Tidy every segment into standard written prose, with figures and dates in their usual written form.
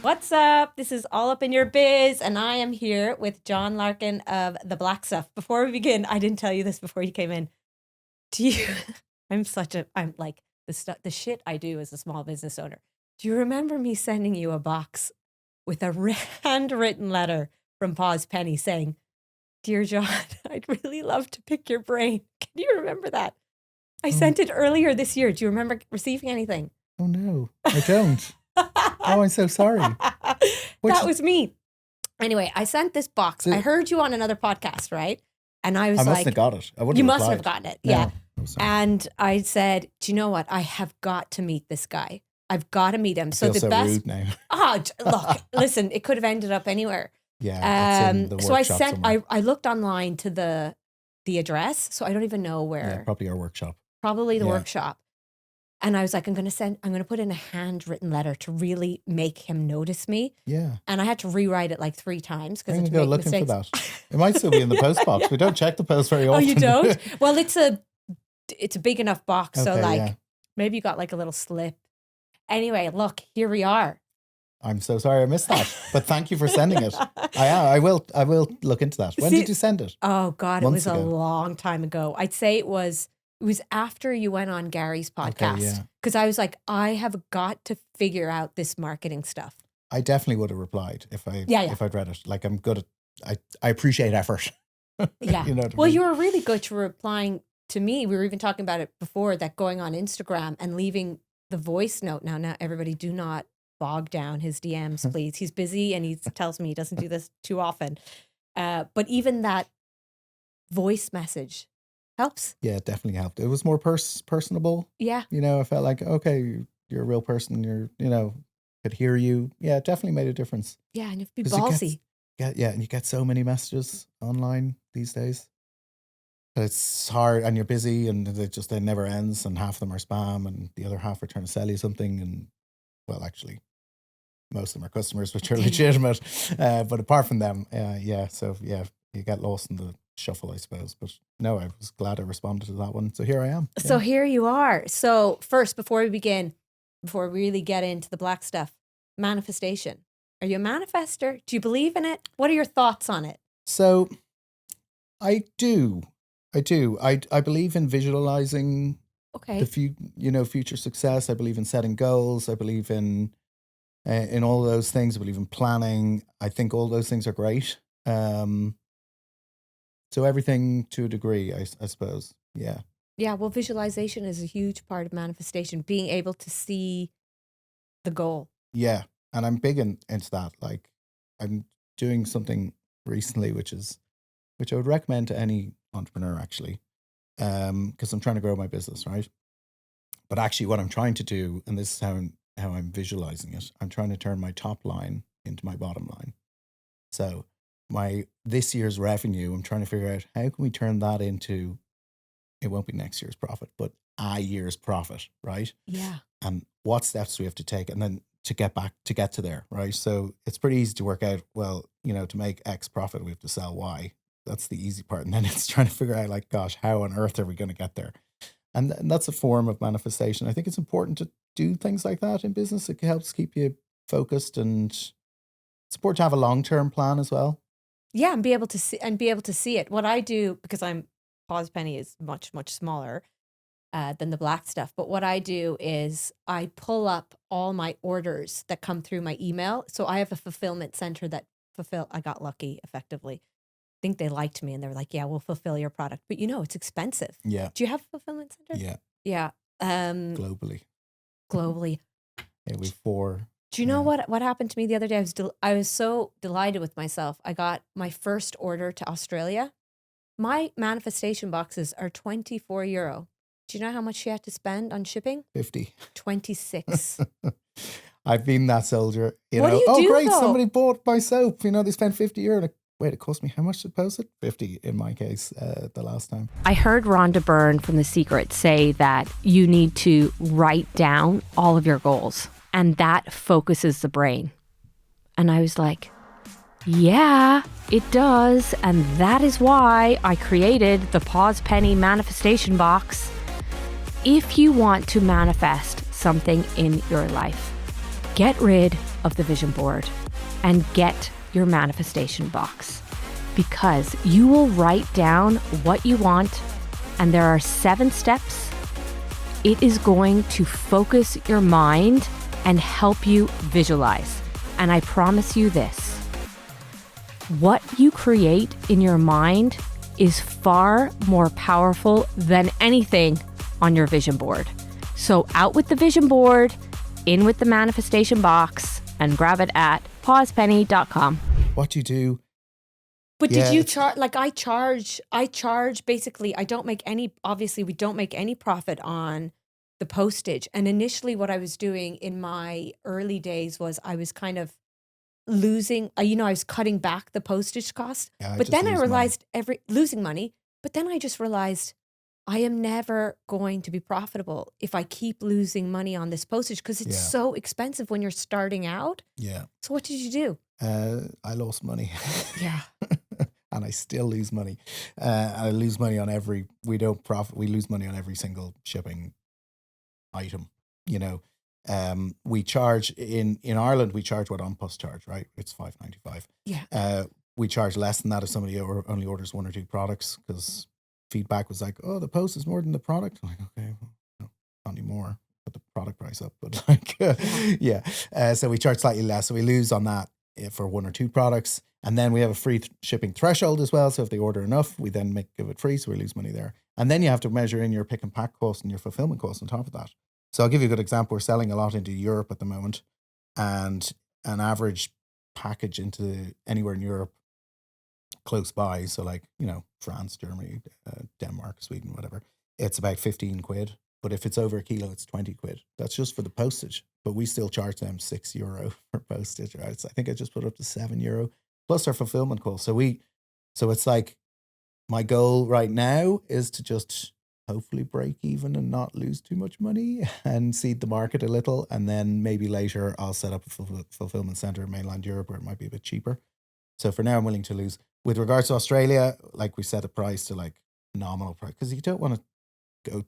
What's up? This is All Up In Your Biz, and I am here with John Larkin of The Black Stuff. Before we begin, I didn't tell you this before you came in. I'm like, the shit I do as a small business owner. Do you remember me sending you a box with a handwritten letter from Pause Penny saying, "Dear John, I'd really love to pick your brain." Can you remember that? I sent it earlier this year. Do you remember receiving anything? Oh, no, I don't. Oh, I'm so sorry. That was me. Anyway, I sent this box. I heard you on another podcast, right? And I was like, I mustn't have got it. I wouldn't you have must replied. have gotten it. No. Yeah. Oh, sorry. And I said, do you know what? I have got to meet this guy. I've got to meet him. I feel the so best. rude now. Look, listen, it could have ended up anywhere. Yeah. It's in the So I workshop sent. somewhere. I looked online to the address, so I don't even know where. Yeah, probably our workshop. Probably the Yeah. workshop. And I was like, I'm going to put in a handwritten letter to really make him notice me. Yeah. And I had to rewrite it like 3 times because I'm it's going to go looking for that. It might still be in the post box. We don't check the post very often. Oh, you don't? Well, it's a big enough box. So Okay, like yeah. maybe you got like a little slip. Anyway, look, here we are. I'm so sorry I missed that. But thank you for sending it. I will look into that. When did you send it? Oh God, Months it was ago. a long time ago. I'd say it was after you went on Gary's podcast. yeah. Because I was like, I have got to figure out this marketing stuff. I definitely would have replied if I'd read it. Like, I'm good at, I appreciate effort. Yeah. You know what I Well, mean? you were really good to replying to me. We were even talking about it before, that going on Instagram and leaving the voice note. Now everybody, do not bog down his DMs, please. He's busy and he tells me he doesn't do this too often. But even that voice message helps. Yeah, it definitely helped. It was more personable. Yeah. You know, I felt like, okay, you're a real person. Could hear you. Yeah, it definitely made a difference. Yeah, and you have to be 'Cause ballsy. And you get so many messages online these days. It's hard, and you're busy, and it never ends, and half of them are spam, and the other half are trying to sell you something, and, well, actually, most of them are customers, which are legitimate. But apart from them, you get lost in the shuffle, I suppose. But no, I was glad I responded to that one. So here I am. So here you are. So first, before we really get into the black stuff, manifestation. Are you a manifester? Do you believe in it? What are your thoughts on it? So I do. I believe in visualizing Okay. future success. I believe in setting goals. I believe in all those things. I believe in planning. I think all those things are great. So everything to a degree, I suppose. Yeah. Yeah, well, visualization is a huge part of manifestation, being able to see the goal. Yeah. And I'm big into that. Like, I'm doing something recently, which I would recommend to any entrepreneur, actually, because I'm trying to grow my business, right? But actually what I'm trying to do, and this is how I'm visualizing it, I'm trying to turn my top line into my bottom line. So this year's revenue, I'm trying to figure out how can we turn that into, it won't be next year's profit, but a year's profit, right? Yeah. And what steps do we have to take, and then to get to there, right? So it's pretty easy to work out, well, to make X profit, we have to sell Y. That's the easy part. And then it's trying to figure out, like, gosh, how on earth are we going to get there? And that's a form of manifestation. I think it's important to do things like that in business. It helps keep you focused, and it's important to have a long-term plan as well. Yeah, and be able to see it. What I do, because Pause Penny is much, much smaller than the black stuff. But what I do is I pull up all my orders that come through my email. So I have a fulfillment center that I got lucky, effectively. I think they liked me and they were like, yeah, we'll fulfill your product. But it's expensive. Yeah. Do you have a fulfillment center? Yeah. Yeah. Globally. Yeah, we've 4. Do you know what happened to me the other day? I was so delighted with myself. I got my first order to Australia. My manifestation boxes are €24. Do you know how much you had to spend on shipping? 50. 26. I've been that soldier. What do you do, great, though? somebody bought my soap. They spent €50. Like, wait, it cost me how much to post it? 50 in my case, the last time. I heard Rhonda Byrne from The Secret say that you need to write down all of your goals, and that focuses the brain. And I was like, yeah, it does. And that is why I created the Pause Penny manifestation box. If you want to manifest something in your life, get rid of the vision board and get your manifestation box, because you will write down what you want, and there are 7 steps. It is going to focus your mind and help you visualize. And I promise you this, what you create in your mind is far more powerful than anything on your vision board. So out with the vision board, in with the manifestation box, and grab it at pausepenny.com. What you do. But did you charge, like I charge basically, obviously we don't make any profit on the postage. And initially what I was doing in my early days was I was kind of losing, I was cutting back the postage cost. But then I realized losing money. But then I just realized I am never going to be profitable if I keep losing money on this postage, because it's so expensive when you're starting out. Yeah. So what did you do? I lost money. Yeah. And I still lose money. I lose money on we don't profit. We lose money on every single shipping item, we charge in Ireland, we charge what OnPost charge, right? It's $5.95. Yeah. We charge less than that if somebody only orders 1 or 2 products, because feedback was like, oh, the post is more than the product. I'm like, okay, well, no, not anymore. Put the product price up, but so we charge slightly less. So we lose on that for 1 or 2 products. And then we have a free shipping threshold as well. So if they order enough, we then give it free. So we lose money there. And then you have to measure in your pick and pack cost and your fulfillment cost on top of that. So I'll give you a good example. We're selling a lot into Europe at the moment, and an average package into anywhere in Europe close by, so like, France, Germany, Denmark, Sweden, whatever, it's about 15 quid. But if it's over a kilo, it's 20 quid. That's just for the postage. But we still charge them €6 for postage, right? So I think I just put up to €7 plus our fulfillment cost. So it's like, my goal right now is to just hopefully break even and not lose too much money and seed the market a little. And then maybe later I'll set up a fulfillment center in mainland Europe where it might be a bit cheaper. So for now I'm willing to lose. With regards to Australia, like we set a price to like nominal price, because you don't want to go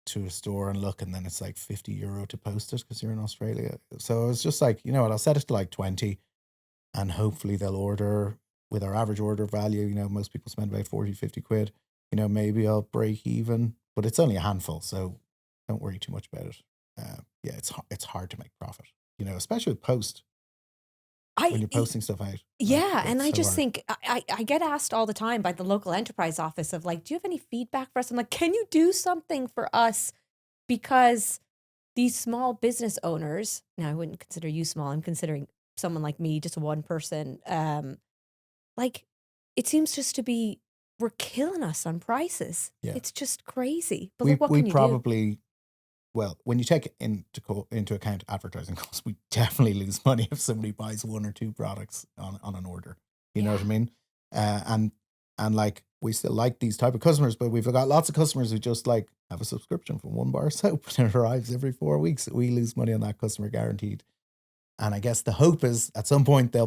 to a store and look and then it's like €50 to post it because you're in Australia. So I was just like, you know what, I'll set it to like 20 and hopefully they'll order with our average order value. Most people spend about 40, 50 quid. Maybe I'll break even, but it's only a handful, so don't worry too much about it. It's hard to make profit, especially with post. When you're posting stuff out. Yeah, and I just think I get asked all the time by the local enterprise office of like, do you have any feedback for us? I'm like, can you do something for us? Because these small business owners, now I wouldn't consider you small, I'm considering someone like me, just one person, like it seems just to be, we're killing us on prices. Yeah. It's just crazy. But what can you do? Well, when you take into account advertising costs, we definitely lose money if somebody buys 1 or 2 products on an order. You know what I mean? And like, we still like these type of customers, but we've got lots of customers who just like have a subscription for 1 bar of soap and it arrives every 4 weeks. We lose money on that customer guaranteed. And I guess the hope is at some point they'll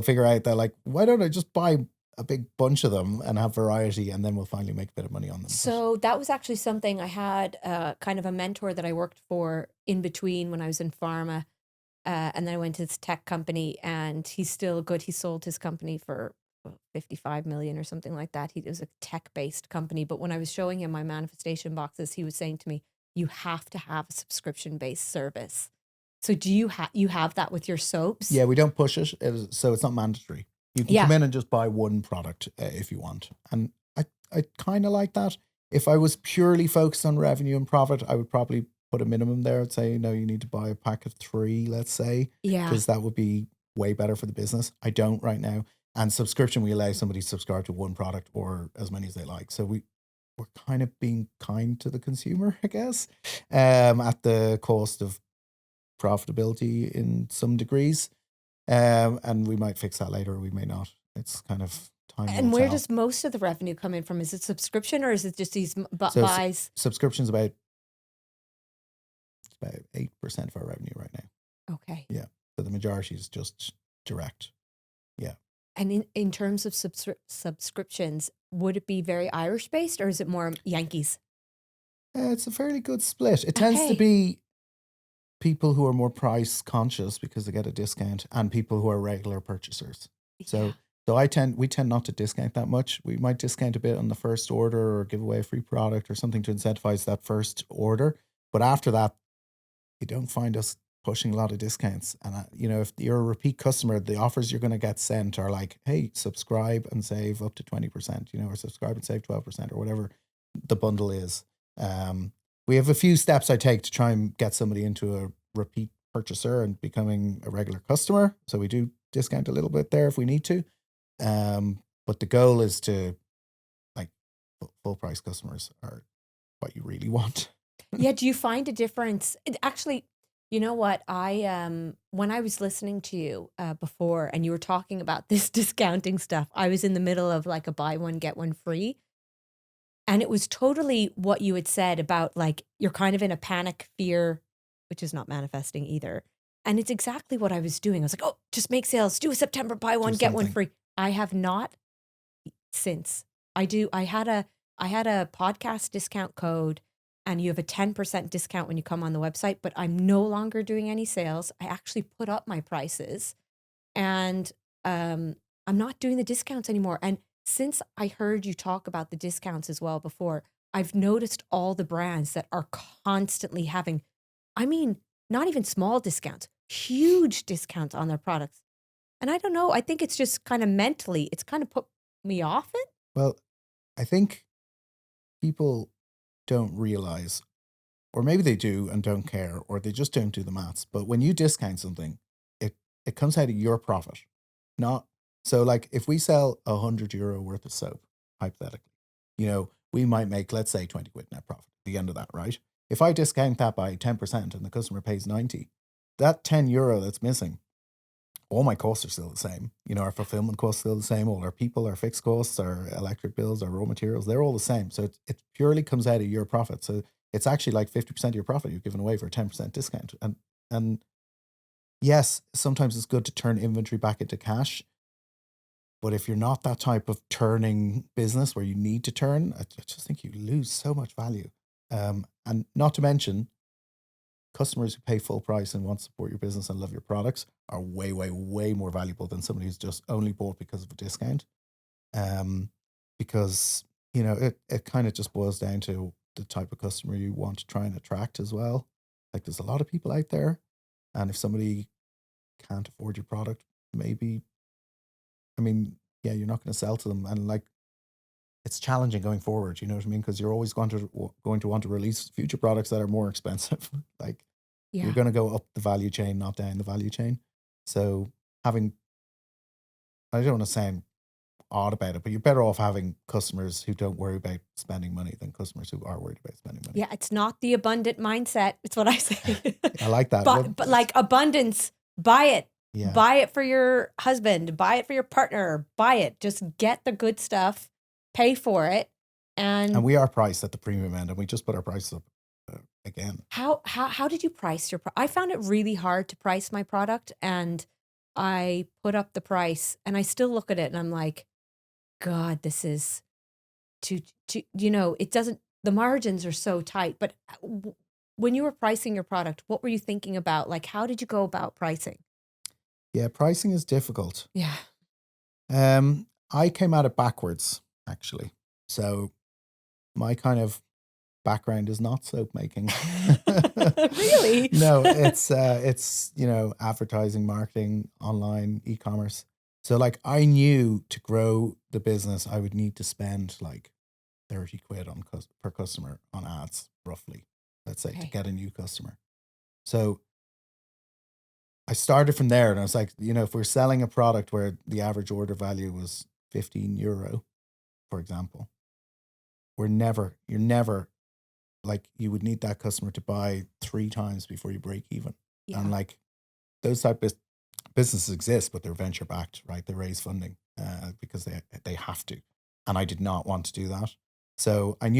figure out, they're like, why don't I just buy a big bunch of them and have variety, and then we'll finally make a bit of money on them. So that was actually something I had kind of a mentor that I worked for in between when I was in pharma, and then I went to this tech company, and he's still good. He sold his company for 55 million or something like that. It was a tech-based company, but when I was showing him my manifestation boxes, he was saying to me, you have to have a subscription-based service. So do you have that with your soaps? Yeah, we don't push it, so it's not mandatory. You can come in and just buy 1 product if you want. And I kind of like that. If I was purely focused on revenue and profit, I would probably put a minimum there. I'd say, no, you need to buy a pack of 3, let's say. Yeah. Because that would be way better for the business. I don't right now. And subscription, we allow somebody to subscribe to 1 product or as many as they like. So we're kind of being kind to the consumer, I guess, at the cost of profitability in some degrees. And we might fix that later, or we may not. It's kind of time. And where does most of the revenue come in from? Is it subscription, or is it just these buys? Subscription's about 8% of our revenue right now. Okay. Yeah. So the majority is just direct. Yeah. And in terms of subscriptions, would it be very Irish based, or is it more Yankees? It's a fairly good split. It tends to be people who are more price conscious because they get a discount, and people who are regular purchasers. So Yeah. we tend not to discount that much. We might discount a bit on the first order or give away a free product or something to incentivize that first order. But after that, you don't find us pushing a lot of discounts. And if you're a repeat customer, the offers you're going to get sent are like, hey, subscribe and save up to 20%, or subscribe and save 12% or whatever the bundle is. We have a few steps I take to try and get somebody into a repeat purchaser and becoming a regular customer. So we do discount a little bit there if we need to. But the goal is to, like, full price customers are what you really want. Yeah. Do you find a difference? Actually, you know what? When I was listening to you before and you were talking about this discounting stuff, I was in the middle of like a buy one, get one free. And it was totally what you had said about like, you're kind of in a panic fear, which is not manifesting either. And it's exactly what I was doing. I was like, oh, just make sales, do a September buy one, get one free. I have not since. I had a podcast discount code, and you have a 10% discount when you come on the website, but I'm no longer doing any sales. I actually put up my prices, and I'm not doing the discounts anymore. And since I heard you talk about the discounts as well before, I've noticed all the brands that are constantly having, I mean, not even small discounts, huge discounts on their products. And I don't know, I think it's just kind of mentally, it's kind of put me off it. Well, I think people don't realize, or maybe they do and don't care, or they just don't do the maths. But when you discount something, it comes out of your profit. Not so, like, if we sell €100 worth of soap, hypothetically, we might make, let's say, 20 quid net profit at the end of that, right? If I discount that by 10% and the customer pays 90, that €10 that's missing, all my costs are still the same. Our fulfillment costs are still the same. All our people, our fixed costs, our electric bills, our raw materials, they're all the same. So it purely comes out of your profit. So it's actually like 50% of your profit you've given away for a 10% discount. And yes, sometimes it's good to turn inventory back into cash. But if you're not that type of turning business where you need to turn, I just think you lose so much value. And not to mention, customers who pay full price and want to support your business and love your products are way, way, way more valuable than somebody who's just only bought because of a discount. Because, it kind of just boils down to the type of customer you want to try and attract as well. Like, there's a lot of people out there, and if somebody can't afford your product, maybe, you're not going to sell to them. And like, it's challenging going forward, you know what I mean? Because you're always going to want to release future products that are more expensive. Like, Yeah. you're going to go up the value chain, not down the value chain. So I don't want to sound odd about it, but you're better off having customers who don't worry about spending money than customers who are worried about spending money. Yeah, it's not the abundant mindset. It's what I say. I like that. But like abundance, buy it. Yeah. Buy it for your husband, buy it for your partner, buy it. Just get the good stuff, pay for it. And we are priced at the premium end, and we just put our prices up again. How did you price your I found it really hard to price my product, and I put up the price, and I still look at it and I'm like, God, this is too, it doesn't, the margins are so tight. But when you were pricing your product, what were you thinking about? Like, how did you go about pricing? Yeah, pricing is difficult. Yeah. I came at it backwards, actually. So my kind of background is not soap making. Really? No, it's advertising, marketing, online, e-commerce. So like, I knew to grow the business, I would need to spend like 30 quid per customer on ads, roughly, let's say, to get a new customer. So I started from there, and I was like, if we're selling a product where the average order value was €15, for example, you're never like, you would need that customer to buy 3 times before you break even. Yeah. And like, those type of businesses exist, but they're venture backed, right? They raise funding because they have to. And I did not want to do that. So I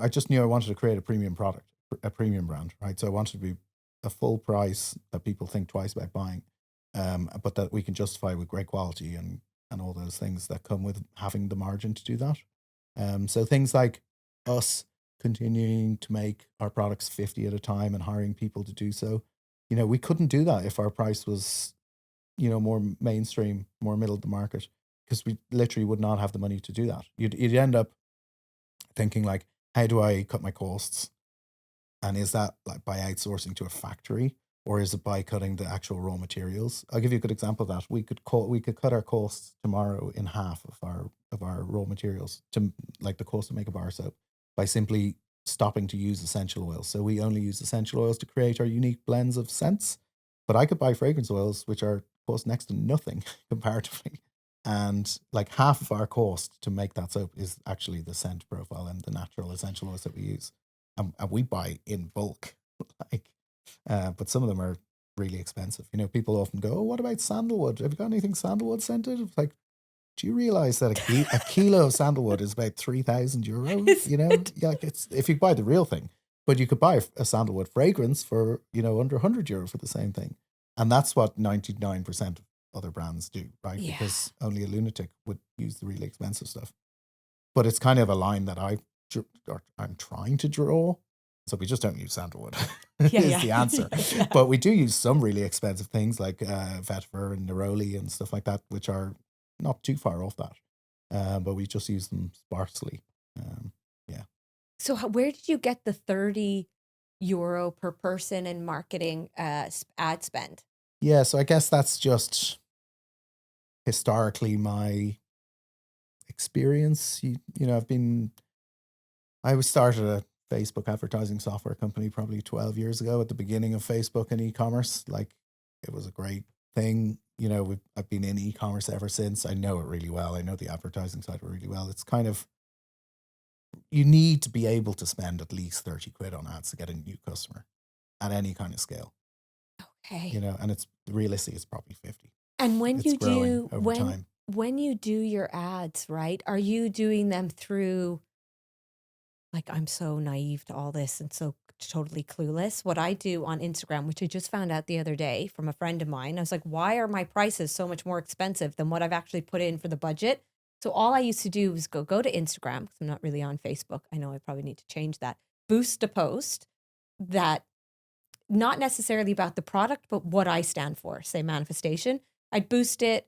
just knew I wanted to create a premium product, a premium brand, right? So I wanted to be a full price that people think twice about buying, but that we can justify with great quality and all those things that come with having the margin to do that. So things like us continuing to make our products 50 at a time and hiring people to do so. We couldn't do that if our price was, more mainstream, more middle of the market, because we literally would not have the money to do that. You'd end up thinking like, how do I cut my costs? And is that like by outsourcing to a factory, or is it by cutting the actual raw materials? I'll give you a good example of that. We could cut our costs tomorrow in half of our raw materials, to like the cost to make a bar soap, by simply stopping to use essential oils. So we only use essential oils to create our unique blends of scents. But I could buy fragrance oils, which are cost next to nothing comparatively. And like half of our cost to make that soap is actually the scent profile and the natural essential oils that we use. And we buy in bulk. like, but some of them are really expensive. People often go, "Oh, what about sandalwood? Have you got anything sandalwood scented?" It's like, do you realize that a kilo of sandalwood is about 3,000 euros? Like it's, if you buy the real thing, but you could buy a sandalwood fragrance for under €100 for the same thing, and that's what 99% of other brands do, right? Yeah. Because only a lunatic would use the really expensive stuff. But it's kind of a line that I'm trying to draw. So we just don't use sandalwood. is the answer. Yeah. But we do use some really expensive things like vetiver and neroli and stuff like that, which are not too far off that. But we just use them sparsely. Yeah. So where did you get the €30 per person in marketing ad spend? Yeah, so I guess that's just historically my experience. I started a Facebook advertising software company probably 12 years ago at the beginning of Facebook and e-commerce. Like, it was a great thing. I've been in e-commerce ever since. I know it really well. I know the advertising side really well. It's kind of, you need to be able to spend at least 30 quid on ads to get a new customer at any kind of scale. Okay. And it's realistic, it's probably 50. And when It's you growing over time. when you do your ads, right? Are you doing them through, like, I'm so naive to all this and so totally clueless. What I do on Instagram, which I just found out the other day from a friend of mine, I was like, why are my prices so much more expensive than what I've actually put in for the budget? So all I used to do was go to Instagram, because I'm not really on Facebook. I know I probably need to change that. Boost a post that, not necessarily about the product, but what I stand for, say manifestation. I'd boost it,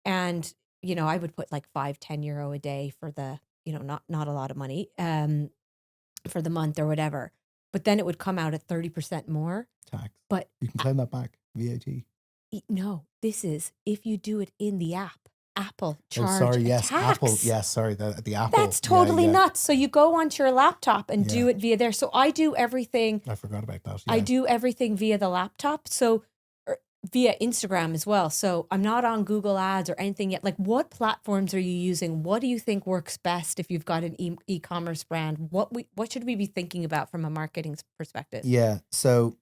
and I would put like €5-10 a day for the, not a lot of money for the month or whatever. But then it would come out at 30% more. Tax. But you can claim that back. VAT. No, this is if you do it in the app. Apple charge yes, tax. Apple. Yes, sorry, the Apple. That's totally nuts. So you go onto your laptop and do Yeah. it via there. So I do everything. I forgot about that. I Yeah. do everything via the laptop. So via Instagram as well. So I'm not on Google Ads or anything yet. Like, what platforms are you using? What do you think works best if you've got an e-commerce brand? What should we be thinking about from a marketing perspective? Yeah. So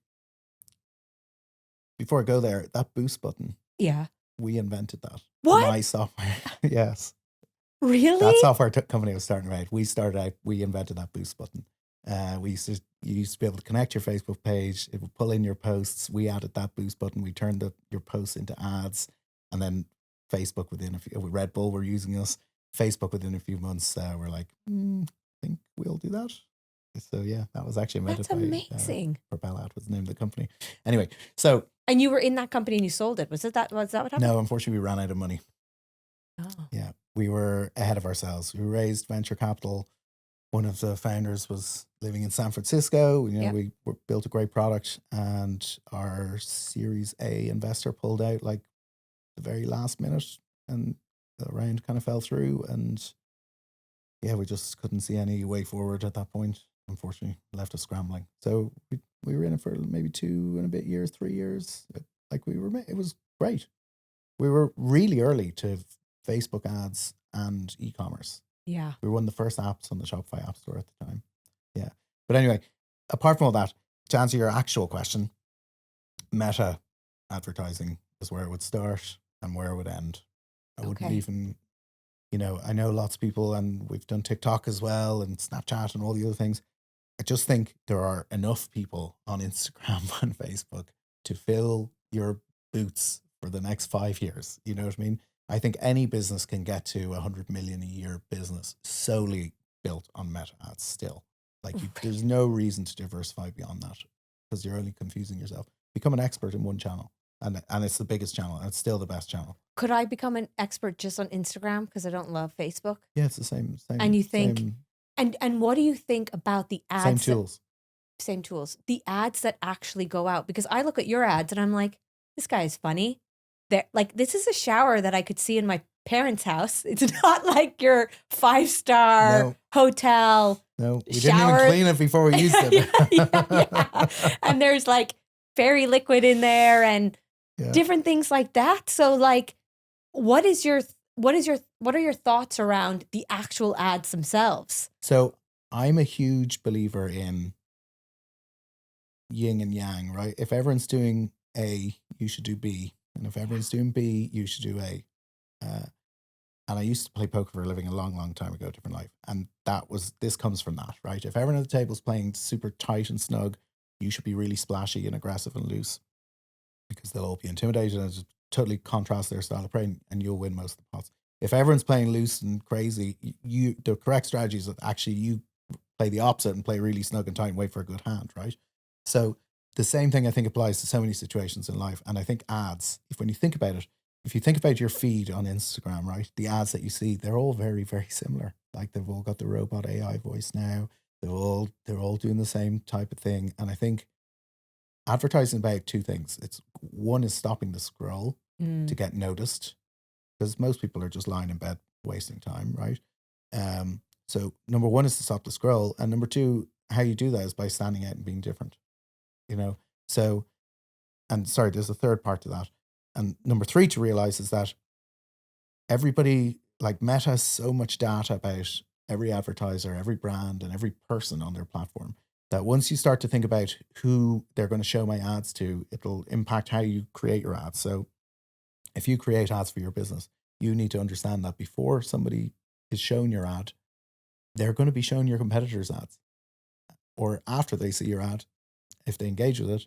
before I go there, that boost button, Yeah. we invented that. What? My software. Yes. Really? That software company I was starting out. We invented that boost button. You used to be able to connect your Facebook page. It would pull in your posts. We added that boost button. We turned your posts into ads, and then Facebook within Red Bull were using us. Facebook within a few months, we're like, I think we'll do that. So yeah, that was actually invented That's amazing. Propellat was the name of the company. Anyway, so. And you were in that company and you sold it. Was that what happened? No, unfortunately, we ran out of money. Oh. Yeah, we were ahead of ourselves. We raised venture capital. One of the founders was living in San Francisco. We built a great product, and our Series A investor pulled out like the very last minute, and the round kind of fell through. And yeah, we just couldn't see any way forward at that point. Unfortunately, left us scrambling. So we were in it for maybe 2 and a bit years, 3 years. It was great. We were really early to Facebook ads and e-commerce. Yeah. We were one of the first apps on the Shopify App Store at the time. Yeah. But anyway, apart from all that, to answer your actual question, meta advertising is where it would start and where it would end. I wouldn't even, I know lots of people, and we've done TikTok as well and Snapchat and all the other things. I just think there are enough people on Instagram and Facebook to fill your boots for the next 5 years. You know what I mean? I think any business can get to 100 million a year business solely built on meta ads still. Like there's no reason to diversify beyond that because you're only confusing yourself. Become an expert in one channel, and it's the biggest channel, and it's still the best channel. Could I become an expert just on Instagram because I don't love Facebook? Yeah, it's the same. And you think, same, and what do you think about the ads? same tools. Same tools. The ads that actually go out, because I look at your ads and I'm like, this guy is funny. Like, this is a shower that I could see in my parents' house. It's not like your 5-star hotel. No, we shower. didn't even clean it before we used it. Yeah. And there's like fairy liquid in there and different things like that. So like, what are your thoughts around the actual ads themselves? So I'm a huge believer in yin and yang, right? If everyone's doing A, you should do B. And if everyone's doing B, you should do A. And I used to play poker for a living a long, long time ago, different life. And this comes from that, right? If everyone at the table is playing super tight and snug, you should be really splashy and aggressive and loose because they'll all be intimidated and just totally contrast their style of playing and you'll win most of the pots. If everyone's playing loose and crazy, the correct strategy is that actually you play the opposite and play really snug and tight and wait for a good hand, right? So the same thing I think applies to so many situations in life. And I think ads, when you think about it, if you think about your feed on Instagram, right, the ads that you see, they're all very, very similar. Like they've all got the robot AI voice now. They're all doing the same type of thing. And I think advertising about two things. One is stopping the scroll to get noticed because most people are just lying in bed wasting time, right? So number one is to stop the scroll. And number two, how you do that is by standing out and being different, So, and sorry, there's a third part to that. And number three to realize is that everybody, like Meta, has so much data about every advertiser, every brand, and every person on their platform that once you start to think about who they're going to show my ads to, it'll impact how you create your ads. So if you create ads for your business, you need to understand that before somebody is shown your ad, they're going to be shown your competitors' ads. Or after they see your ad, if they engage with it,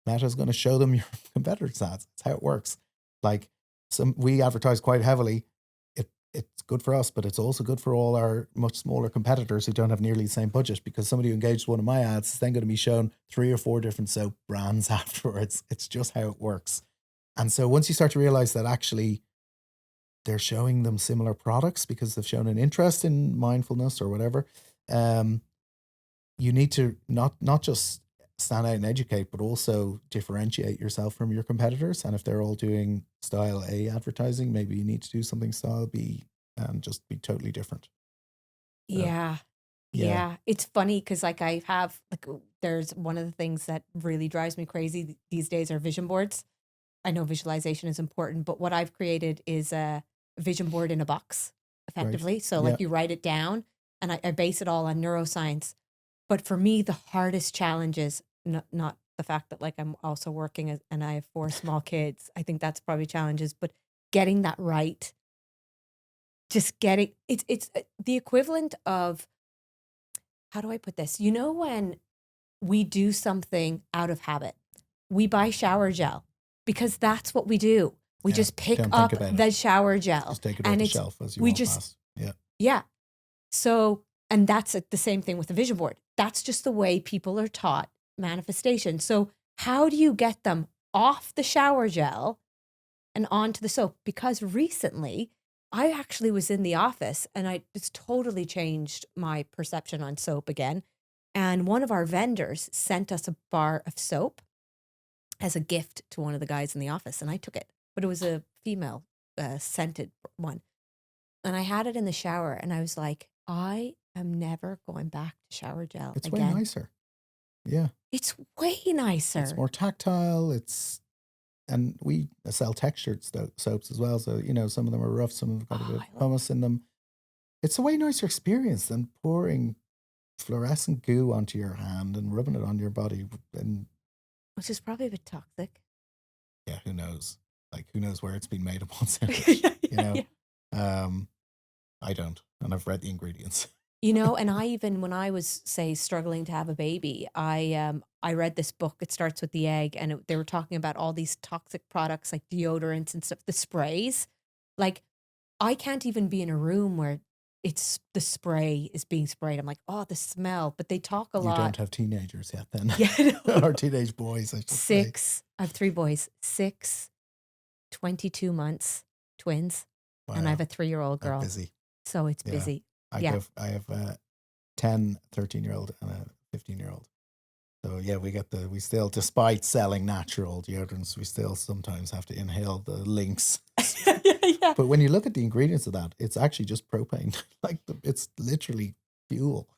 Meta is going to show them your competitors' ads. That's how it works. Like we advertise quite heavily. It's good for us, but it's also good for all our much smaller competitors who don't have nearly the same budget because somebody who engaged one of my ads is then going to be shown 3 or 4 different soap brands afterwards. It's just how it works. And so once you start to realize that actually they're showing them similar products because they've shown an interest in mindfulness or whatever, you need to not just stand out and educate, but also differentiate yourself from your competitors. And if they're all doing style A advertising, maybe you need to do something style B and just be totally different. Yeah. It's funny because there's one of the things that really drives me crazy these days are vision boards. I know visualization is important, but what I've created is a vision board in a box effectively. Right. So you write it down and I base it all on neuroscience. But for me, the hardest challenge is not the fact that I'm also working and I have 4 small kids. I think that's probably challenges, but getting that right, just getting, it's the equivalent of, how do I put this? When we do something out of habit, we buy shower gel because that's what we do. We just pick up the shower gel. Just take it off the shelf as you walk past. Yeah. So, and that's the same thing with the vision board. That's just the way people are taught manifestation. So how do you get them off the shower gel and onto the soap? Because recently I actually was in the office and it's totally changed my perception on soap again. And one of our vendors sent us a bar of soap as a gift to one of the guys in the office. And I took it, but it was a female scented one. And I had it in the shower and I was like, I am never going back to shower gel It's again. way nicer. Yeah. It's way nicer. It's more tactile. And we sell textured soaps as well. So, some of them are rough. Some of them have got a bit of hummus in them. It's a way nicer experience than pouring fluorescent goo onto your hand and rubbing it on your body. Which is probably a bit toxic. Yeah, who knows? Who knows where it's been made upon I don't. And I've read the ingredients. And I even, when I was, say, struggling to have a baby, I read this book. It starts with the egg. And they were talking about all these toxic products like deodorants and stuff, the sprays. I can't even be in a room where it's the spray is being sprayed. I'm like, oh, the smell. But they talk a You lot. don't have teenagers yet then. Yeah, no. Or teenage boys, I should say. 6. I have 3 boys. 6, 22 months, twins, and I have a 3-year-old They're girl. busy. So it's Yeah. busy. I Yeah. have a 10, 13-year-old and a 15-year-old. So yeah, we still, despite selling natural deodorants, we still sometimes have to inhale the Lynx. Yeah. But when you look at the ingredients of that, it's actually just propane. Like it's literally fuel.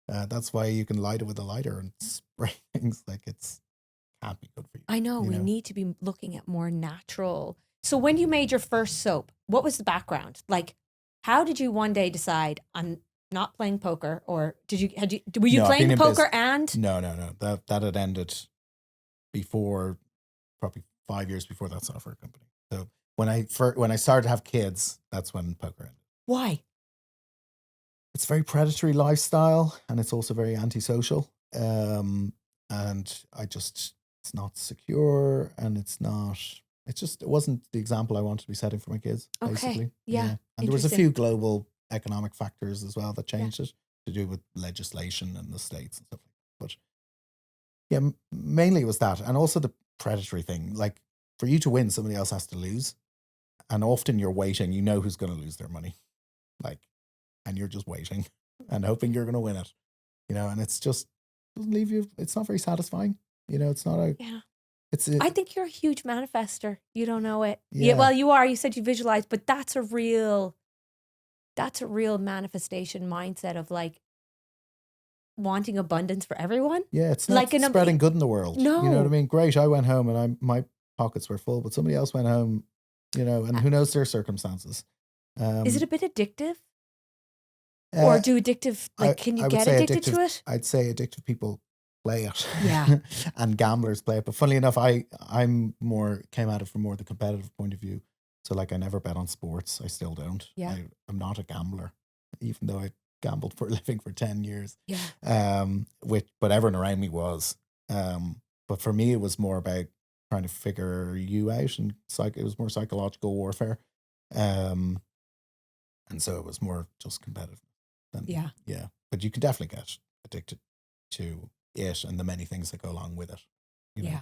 That's why you can light it with a lighter and spray things. Like can't be good for you. I know. We need to be looking at more natural. So when you made your first soap, what was the background? Like, how did you one day decide I'm not playing poker, or were you playing poker and? No. That had ended before, probably 5 years before that software company. So when I started to have kids, that's when poker ended. Why? It's a very predatory lifestyle, and it's also very antisocial. And it's not secure, and it wasn't the example I wanted to be setting for my kids, basically. Okay. Yeah. And there was a few global economic factors as well that changed it, to do with legislation in the States and stuff like that. But yeah, mainly it was that. And also the predatory thing. Like, for you to win, somebody else has to lose. And often you're waiting, you know who's going to lose their money. Like, and you're just waiting and hoping you're going to win it. And it's just, doesn't leave you, it's not very satisfying. It's not a... Yeah. I think you're a huge manifester. You don't know it. Yeah. Well, you are. You said you visualize, but that's a real manifestation mindset of like wanting abundance for everyone. Yeah, it's not like spreading good in the world. No. You know what I mean? Great, I went home and my pockets were full, but somebody else went home, and who knows their circumstances. Is it a bit addictive? Or can you get addicted to it? I'd say addictive people play it. Yeah. And gamblers play it. But funnily enough, I'm came at it from more the competitive point of view. So like, I never bet on sports. I still don't. Yeah. I'm not a gambler, even though I gambled for a living for 10 years. Yeah. But everyone around me was. But for me, it was more about trying to figure you out, and it was more psychological warfare. And so it was more just competitive. Yeah. But you can definitely get addicted to it and the many things that go along with it. Yeah.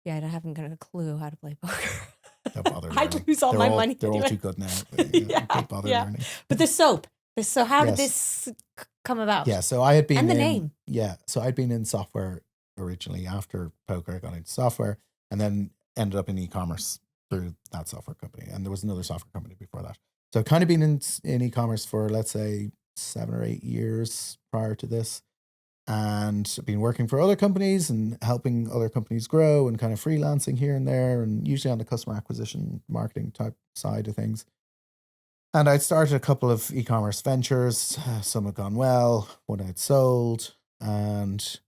Yeah, I haven't got a clue how to play poker. Don't bother learning. I'd lose all my money. They're all too good now. But, don't bother learning. But the soap. So how did this come about? Yeah, so I had been and the name. Yeah, so I'd been in software originally. After poker, I got into software, and then ended up in e-commerce through that software company. And there was another software company before that. So I've kind of been in e-commerce for, let's say, 7 or 8 years prior to this. And I've been working for other companies and helping other companies grow, and kind of freelancing here and there, and usually on the customer acquisition marketing type side of things. And I'd started a couple of e-commerce ventures. Some had gone well, one I'd sold, and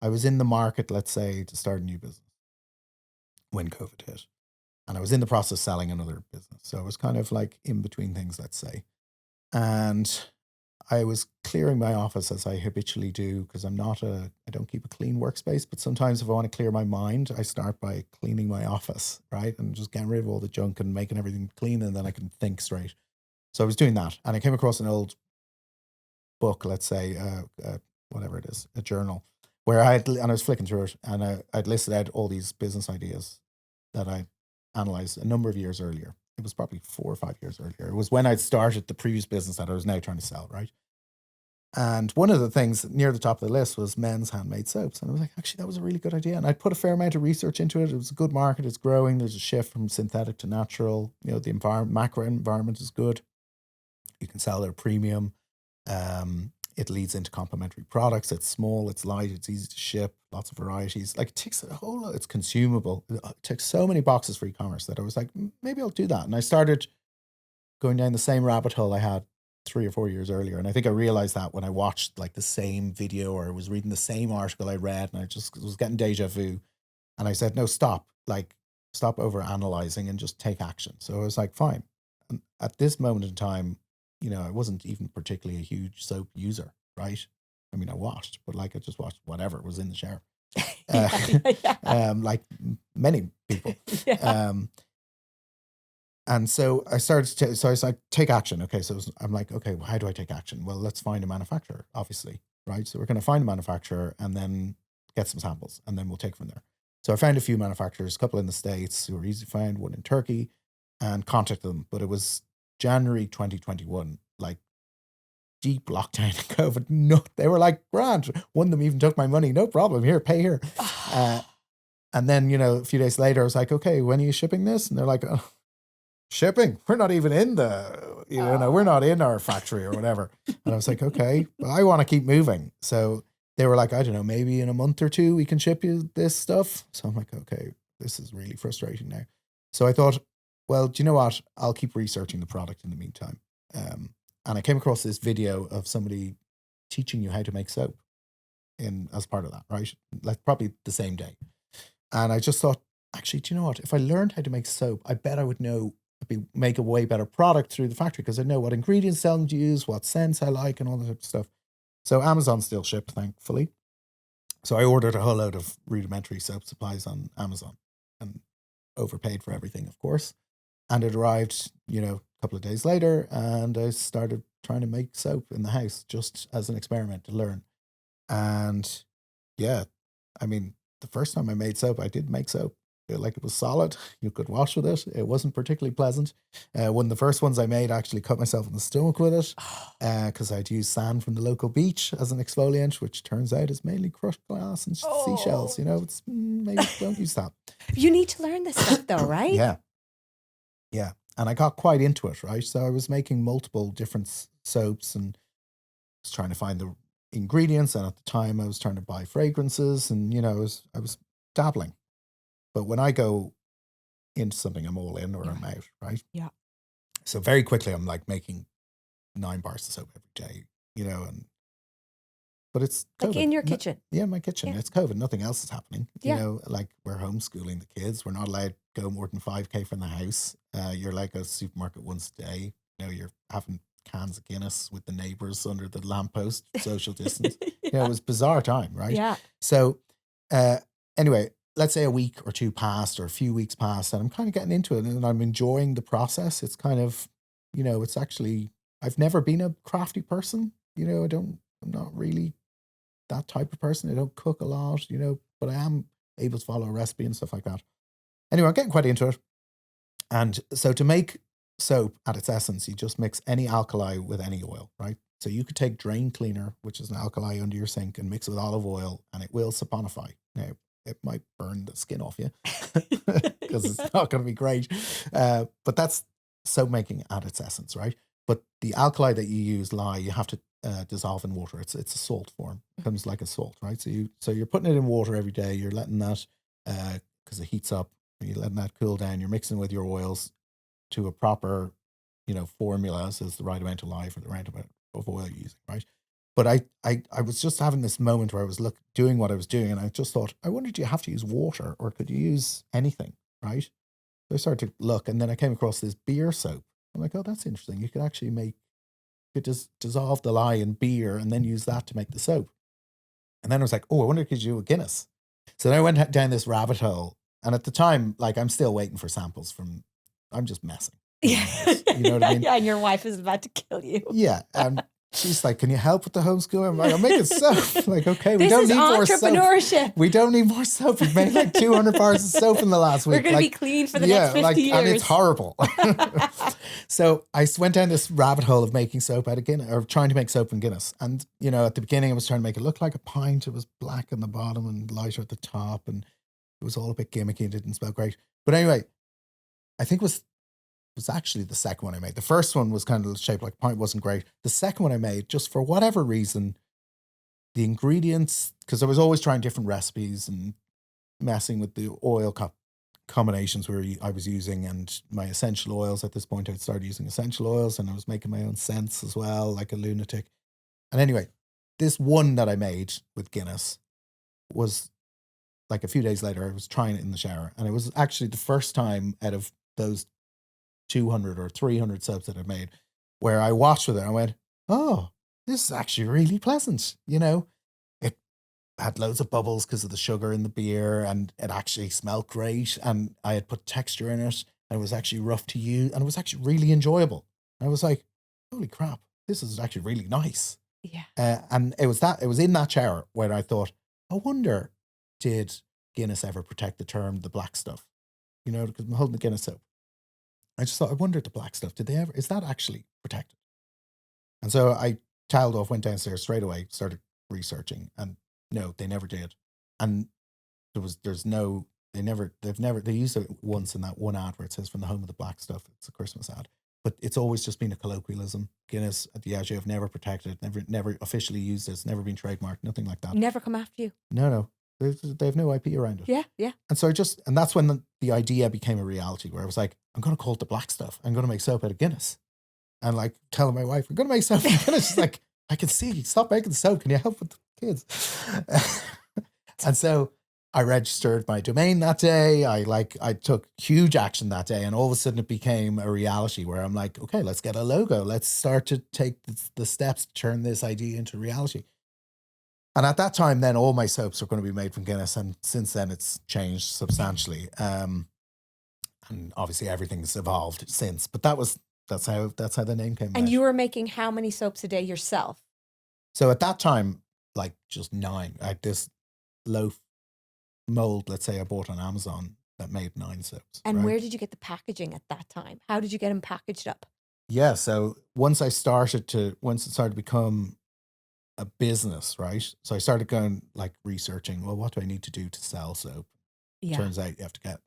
I was in the market, let's say, to start a new business when COVID hit. And I was in the process of selling another business. So I was kind of like in between things, let's say. And I was clearing my office, as I habitually do, because I don't keep a clean workspace, but sometimes if I want to clear my mind, I start by cleaning my office, right? And just getting rid of all the junk and making everything clean, and then I can think straight. So I was doing that, and I came across an old book, let's say, whatever it is, a journal, where I was flicking through it, and I'd listed out all these business ideas that I analyzed a number of years earlier. It was probably 4 or 5 years earlier. It was when I'd started the previous business that I was now trying to sell, right? And one of the things near the top of the list was men's handmade soaps. And I was like, actually, that was a really good idea. And I'd put a fair amount of research into it. It was a good market. It's growing. There's a shift from synthetic to natural. The macro environment is good. You can sell at a premium. It leads into complementary products. It's small, it's light, it's easy to ship, lots of varieties. Like, it takes a whole lot, it's consumable. It takes so many boxes for e-commerce that I was like, maybe I'll do that. And I started going down the same rabbit hole I had 3 or 4 years earlier. And I think I realized that when I watched like the same video, or was reading the same article I read, and I just was getting deja vu. And I said, no, stop over analyzing and just take action. So I was like, fine. And at this moment in time, I wasn't even particularly a huge soap user, right? I mean, I washed, but like, I just washed whatever was in the shower. Like many people. And so I started to, so I was like, take action. Okay. So I'm like, okay, well, how do I take action? Well, let's find a manufacturer, obviously. Right. So we're going to find a manufacturer and then get some samples and then we'll take from there. So I found a few manufacturers, a couple in the States who were easy to find, one in Turkey, and contacted them. But it was January 2021, like deep lockdown and COVID. No, they were like, grand. One of them even took my money. No problem. Here, pay here. And then, a few days later, I was like, okay, when are you shipping this? And they're like, oh, shipping? We're not even in we're not in our factory or whatever. And I was like, okay, but I want to keep moving. So they were like, I don't know, maybe in a month or two we can ship you this stuff. So I'm like, okay, this is really frustrating now. So I thought, well, do you know what? I'll keep researching the product in the meantime. And I came across this video of somebody teaching you how to make soap as part of that, right? Like probably the same day. And I just thought, actually, do you know what? If I learned how to make soap, I bet I would make a way better product through the factory because I know what ingredients tell them to use, what scents I like, and all that type of stuff. So Amazon still shipped, thankfully. So I ordered a whole load of rudimentary soap supplies on Amazon and overpaid for everything, of course. And it arrived, a couple of days later, and I started trying to make soap in the house just as an experiment to learn. And yeah, I mean, the first time I made soap, I did make soap. Like it was solid. You could wash with it. It wasn't particularly pleasant. One of the first ones I made, I actually cut myself in the stomach with it because I'd used sand from the local beach as an exfoliant, which turns out is mainly crushed glass and seashells. It's maybe don't use that. You need to learn this stuff though, right? Yeah. Yeah. And I got quite into it, right? So I was making multiple different soaps and was trying to find the ingredients. And at the time I was trying to buy fragrances and, I was dabbling. But when I go into something, I'm all in or I'm out, right? Yeah. So very quickly I'm like making 9 bars of soap every day, but it's like COVID. in your kitchen. Yeah, my kitchen. Yeah. It's COVID. Nothing else is happening. Yeah. Like we're homeschooling the kids. We're not allowed to go more than 5K from the house. You're like a supermarket once a day. You're having cans of Guinness with the neighbors under the lamppost, social distance. It was bizarre time, right? Yeah. So anyway, let's say a week or two passed or a few weeks passed and I'm kind of getting into it and I'm enjoying the process. It's kind of, it's actually, I've never been a crafty person. I'm not really that type of person. I don't cook a lot, but I am able to follow a recipe and stuff like that. Anyway, I'm getting quite into it. And so to make soap at its essence, you just mix any alkali with any oil, right? So you could take drain cleaner, which is an alkali under your sink, and mix it with olive oil and it will saponify. Now, it might burn the skin off you because it's not going to be great. But that's soap making at its essence, right? But the alkali that you use, you have to dissolve in water. It's a salt form. It comes like a salt, right? So you're putting it in water every day. You're letting that, because it heats up, you're letting that cool down. You're mixing with your oils to a proper, formula, so it's the right amount of lye for the right amount of oil you're using, right? But I was just having this moment where I was doing what I was doing, and I just thought, I wonder, do you have to use water or could you use anything, right? So I started to look, and then I came across this beer soap. I'm like, oh, that's interesting. You could actually just dissolve the lye in beer and then use that to make the soap. And then I was like, oh, I wonder, could you do a Guinness? So then I went down this rabbit hole, and at the time, like, I'm still waiting for samples I'm just messing. Yeah. You know what I mean? Yeah, and your wife is about to kill you. Yeah. And she's like, can you help with the homeschool? I'm like, I'm making soap. Like, okay, we This don't is need more soap. entrepreneurship. We don't need more soap. We've made like 200 bars of soap in the last week. We're going to be clean for the next 50 years. And it's horrible. So I went down this rabbit hole of making soap out of Guinness, or trying to make soap in Guinness. And, at the beginning I was trying to make it look like a pint. It was black on the bottom and lighter at the top. And it was all a bit gimmicky and didn't smell great. But anyway, I think it was actually the second one I made. The first one was kind of shaped like a pint, wasn't great. The second one I made, just for whatever reason, the ingredients, because I was always trying different recipes and messing with the oil combinations where I was using, and my essential oils. At this point, I'd started using essential oils, and I was making my own scents as well, like a lunatic. And anyway, this one that I made with Guinness was like a few days later, I was trying it in the shower, and it was actually the first time out of those 200 or 300 soaps that I've made where I washed with it. I went, oh, this is actually really pleasant. It had loads of bubbles because of the sugar in the beer, and it actually smelled great. And I had put texture in it. and it was actually rough to use, and it was actually really enjoyable. And I was like, holy crap, this is actually really nice. Yeah. And it was in that shower where I thought, I wonder, did Guinness ever protect the term the black stuff? You know, because I'm holding the Guinness soap. I just thought, I wonder, the black stuff, is that actually protected? And so I tailed off, went downstairs straight away, started researching, and no, they never did. And they used it once in that one ad where it says from the home of the black stuff. It's a Christmas ad, but it's always just been a colloquialism. Guinness at Diageo have never protected it, never officially used it. It's never been trademarked, nothing like that. Never come after you. No. They have no IP around it. Yeah, yeah. And so and that's when the idea became a reality, where I was like, I'm going to call it the black stuff. I'm going to make soap out of Guinness. And like telling my wife, I'm going to make soap out of Guinness. She's like, I can see, stop making the soap. Can you help with the kids? And so I registered my domain that day. I took huge action that day, and all of a sudden it became a reality where I'm like, okay, let's get a logo. Let's start to take the steps to turn this idea into reality. And at that time, then all my soaps were going to be made from Guinness, and since then it's changed substantially. And obviously everything's evolved since. But that's how the name came. And you were making how many soaps a day yourself? So at that time, like just 9. I had this loaf mold, let's say, I bought on Amazon that made 9 soaps. And right? where did you get the packaging at that time? How did you get them packaged up? Yeah, so once it started to become a business, right? So I started going, like, researching, well, what do I need to do to sell soap? Yeah. Turns out you have to get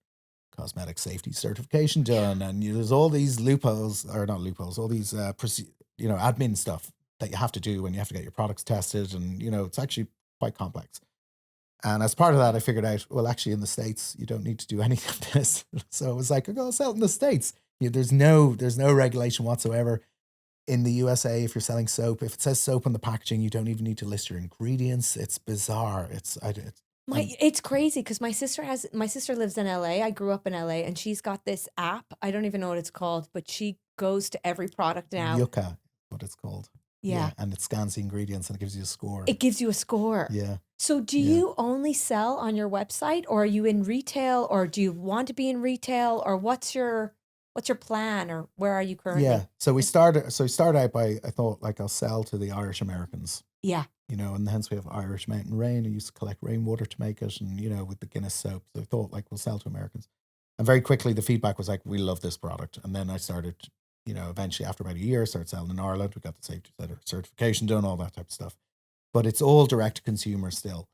cosmetic safety certification done, and there's all these loopholes, or not loopholes, all these admin stuff that you have to do when you have to get your products tested, and it's actually quite complex. And as part of that, I figured out, well, actually in the States, you don't need to do any of this. So I was like, I'll go sell it in the States. There's no regulation whatsoever. In the USA, if you're selling soap, if it says soap on the packaging, you don't even need to list your ingredients. It's bizarre. It's crazy because my sister lives in LA. I grew up in LA, and she's got this app. I don't even know what it's called, but she goes to every product now. Yucca, what it's called. Yeah. And it scans the ingredients and it gives you a score. It gives you a score. Yeah. So do you only sell on your website, or are you in retail, or do you want to be in retail, or what's your plan, or where are you currently? Yeah. So we started out by, I thought, like, I'll sell to the Irish Americans. Yeah. And hence we have Irish Mountain Rain. I used to collect rainwater to make it, and with the Guinness soap. So I thought, like, we'll sell to Americans. And very quickly the feedback was like, we love this product. And then I started, eventually after about a year, started selling in Ireland. We got the safety certification done, all that type of stuff. But it's all direct to consumer still.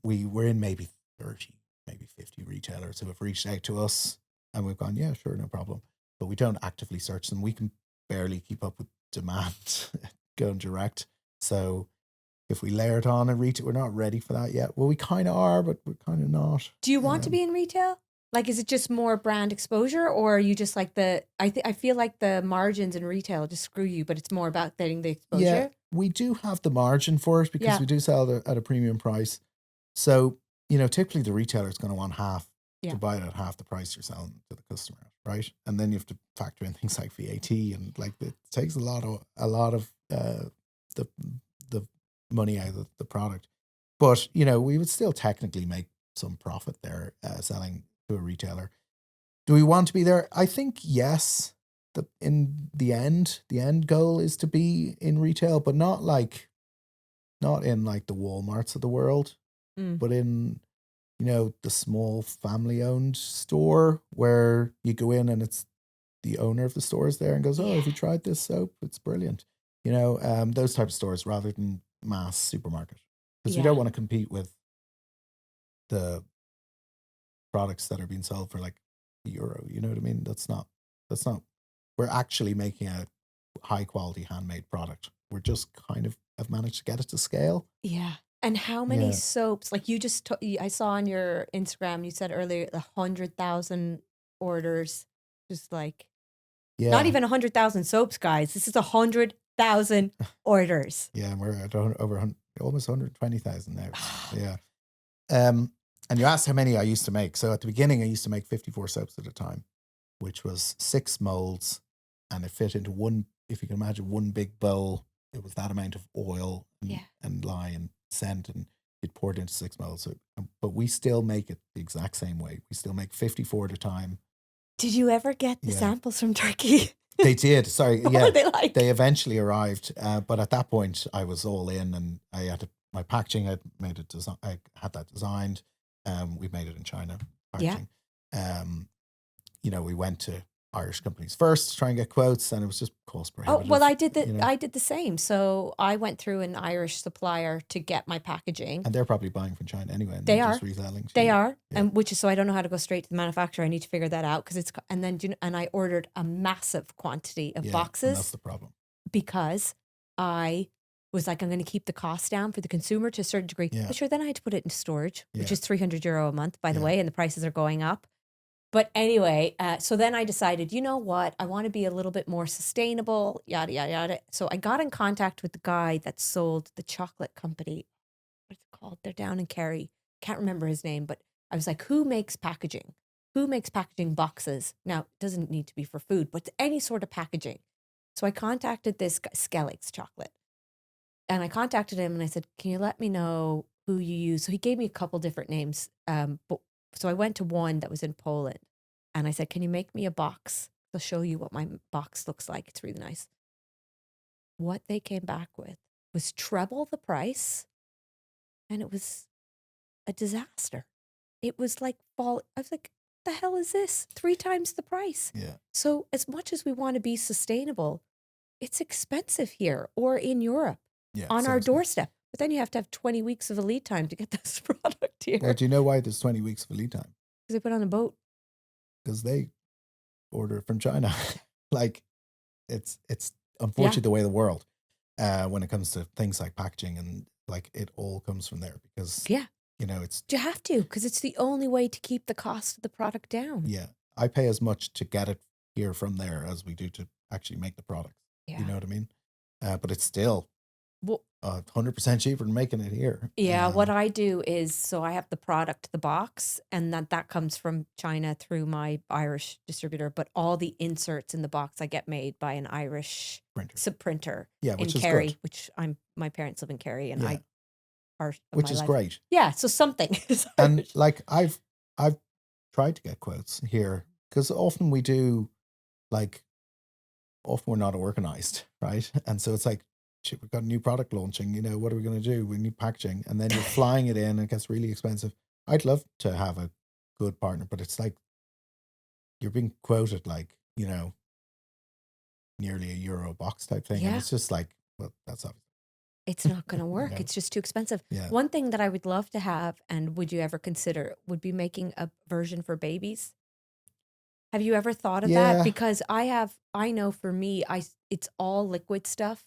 We were in maybe 30, maybe 50 retailers who have reached out to us, and we've gone, yeah, sure, no problem. But we don't actively search them. We can barely keep up with demand going direct. So if we layer it on and retail, we're not ready for that yet. Well, we kind of are, but we're kind of not. Do you want to be in retail? Like, is it just more brand exposure, or are you just like I feel like the margins in retail just screw you, but it's more about getting the exposure? Yeah, we do have the margin for it because we do sell at a premium price. So, typically the retailer is going to want half to buy it at half the price you're selling to the customer, right? And then you have to factor in things like VAT, and like it takes a lot of the money out of the product. But, we would still technically make some profit there selling to a retailer. Do we want to be there? I think yes. In the end goal is to be in retail, but not in like the Walmarts of the world, but in, the small family owned store where you go in and it's the owner of the store is there and goes, oh, have you tried this soap? It's brilliant. Those type of stores rather than mass supermarket, because we don't want to compete with the products that are being sold for like €1. You know what I mean? That's not, we're actually making a high quality handmade product. We're just kind of have managed to get it to scale. Yeah. And how many soaps, like you just, I saw on your Instagram, you said earlier, 100,000 orders, just like, not even 100,000 soaps, guys. This is 100,000 orders. Yeah. And we're at almost 120,000 now. Yeah. And you asked how many I used to make. So at the beginning, I used to make 54 soaps at a time, which was 6 molds, and it fit into one, if you can imagine, one big bowl. It was that amount of oil and lye and scent, and it poured into 6 molds. So, but we still make it the exact same way. We still make 54 at a time. Did you ever get the Yeah. samples from Turkey? They did. Sorry. What Yeah. were they like? They eventually arrived. But at that point, I was all in, and I had my packaging. I made it design. I had that designed. We made it in China. Packaging. You know, we went to Irish companies first to try and get quotes, and it was just cost Oh, prohibitive. well, I did you know. I did the same. So I went through an Irish supplier to get my packaging. And they're probably buying from China anyway. And They they're are. just reselling. to They you. are, Yeah. and which is so I don't know how to go straight to the manufacturer. I need to figure that out because and then and I ordered a massive quantity of And boxes that's the problem. because I was like, I'm going to keep the cost down for the consumer to a certain degree. Yeah. But sure, then I had to put it into storage, which Yeah. is €300 a month, by the Yeah. way, and the prices are going up. But anyway, so then I decided, you know what? I want to be a little bit more sustainable, yada, yada, yada. So I got in contact with the guy that sold the chocolate company. What's it called? They're down in Kerry. Can't remember his name, but I was like, who makes packaging? Who makes packaging boxes? Now, it doesn't need to be for food, but any sort of packaging. So I contacted this guy, Skellig's Chocolate. And I contacted him and I said, can you let me know who you use? So he gave me a couple different names. So I went to one that was in Poland and I said, can you make me a box? I'll show you what my box looks like. It's really nice. What they came back with was treble the price and it was a disaster. It was like I was like, what the hell is this? 3 times the price. Yeah. So as much as we want to be sustainable, it's expensive here or in Europe Yeah. on our seriously. doorstep. But then you have to have 20 weeks of a lead time to get this product here. Well, do you know why there's 20 weeks of a lead time? Because they put it on a boat. Because they order from China. Like, it's unfortunately the way of the world when it comes to things like packaging, and like it all comes from there because Yeah. you know it's You have to, because it's the only way to keep the cost of the product down. yeah. I pay as much to get it here from there as we do to actually make the product. Yeah. You know what I mean? But it's still Well, 100% cheaper than making it here. yeah, what I do is, so I have the product, the box, and that comes from China through my Irish distributor, but all the inserts in the box I get made by an Irish printer. printer Yeah, in which is Kerry, good. which my parents live in Kerry, and Yeah. I part of Which my is life. great. Yeah, so something is And Irish. like I've tried to get quotes here because often we do like often we're not organized, right? And so it's like, shit, we've got a new product launching, you know, what are we going to do? We need packaging. And then you're flying it in and it gets really expensive. I'd love to have a good partner, but it's like you're being quoted like, you know, nearly €1 a box type thing. And Yeah. it's just like, well, that's obvious. It's not going to work. No. It's just too expensive. Yeah. One thing that I would love to have, and would you ever consider, would be making a version for babies. Have you ever thought of Yeah. that? Because I know for me, it's all liquid stuff.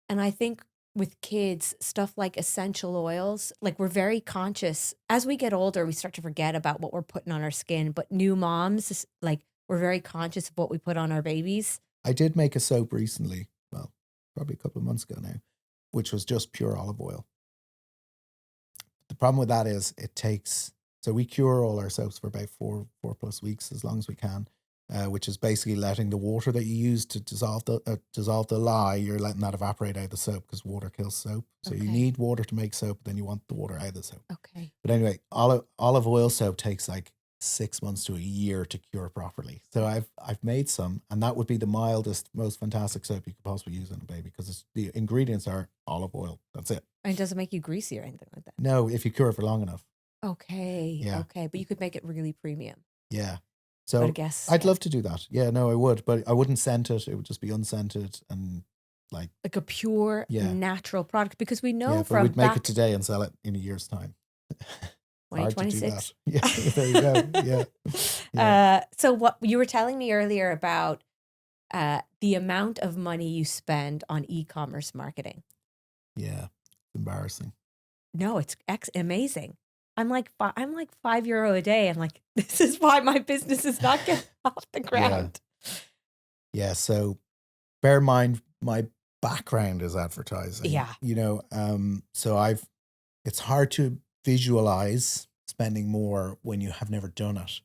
And I think with kids, stuff like essential oils, like we're very conscious. As we get older, we start to forget about what we're putting on our skin. But new moms, like we're very conscious of what we put on our babies. I did make a soap recently, well, probably a couple of months ago now, which was just pure olive oil. The problem with that is it takes, so we cure all our soaps for about four plus weeks as long as we can, which is basically letting the water that you use to dissolve the lye, you're letting that evaporate out of the soap because water kills soap. So you Okay. need water to make soap, then you want the water out of the soap. Okay. But anyway, olive oil soap takes like 6 months to a year to cure properly. So I've made some, and that would be the mildest, most fantastic soap you could possibly use on a baby because the ingredients are olive oil. That's it. And it doesn't make you greasy or anything like that. No, if you cure it for long enough. Okay. Yeah. Okay. But you could make it really premium. Yeah. But I So guess I'd love to do that. Yeah, no, I would, but I wouldn't scent it. It would just be unscented and like, like a pure Yeah. natural product, because we know yeah, but from we'd make back it today and sell it in a year's time. Hard to do 2026. that. Yeah, there you go. Yeah. Yeah. So what you were telling me earlier about the amount of money you spend on e-commerce marketing. Yeah. Embarrassing. No, it's amazing. I'm like €5 a day. I'm like, this is why my business is not getting off the ground. Yeah, so bear in mind my background is advertising. Yeah. You know, so it's hard to visualize spending more when you have never done it.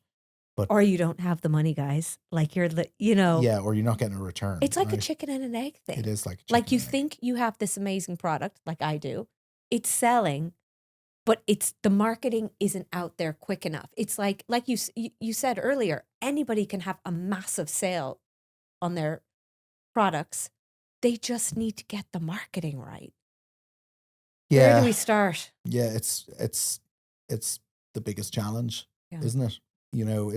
Or you don't have the money, guys. Like you know, Yeah, or you're not getting a return. it's like a right? chicken and an egg thing. It is like a Like chicken you and egg. think you have this amazing product, like I do. It's selling, but it's the marketing isn't out there quick enough. It's like you said earlier, anybody can have a massive sale on their products. They just need to get the marketing right. Where do we start? Yeah, it's the biggest challenge, isn't it? You know,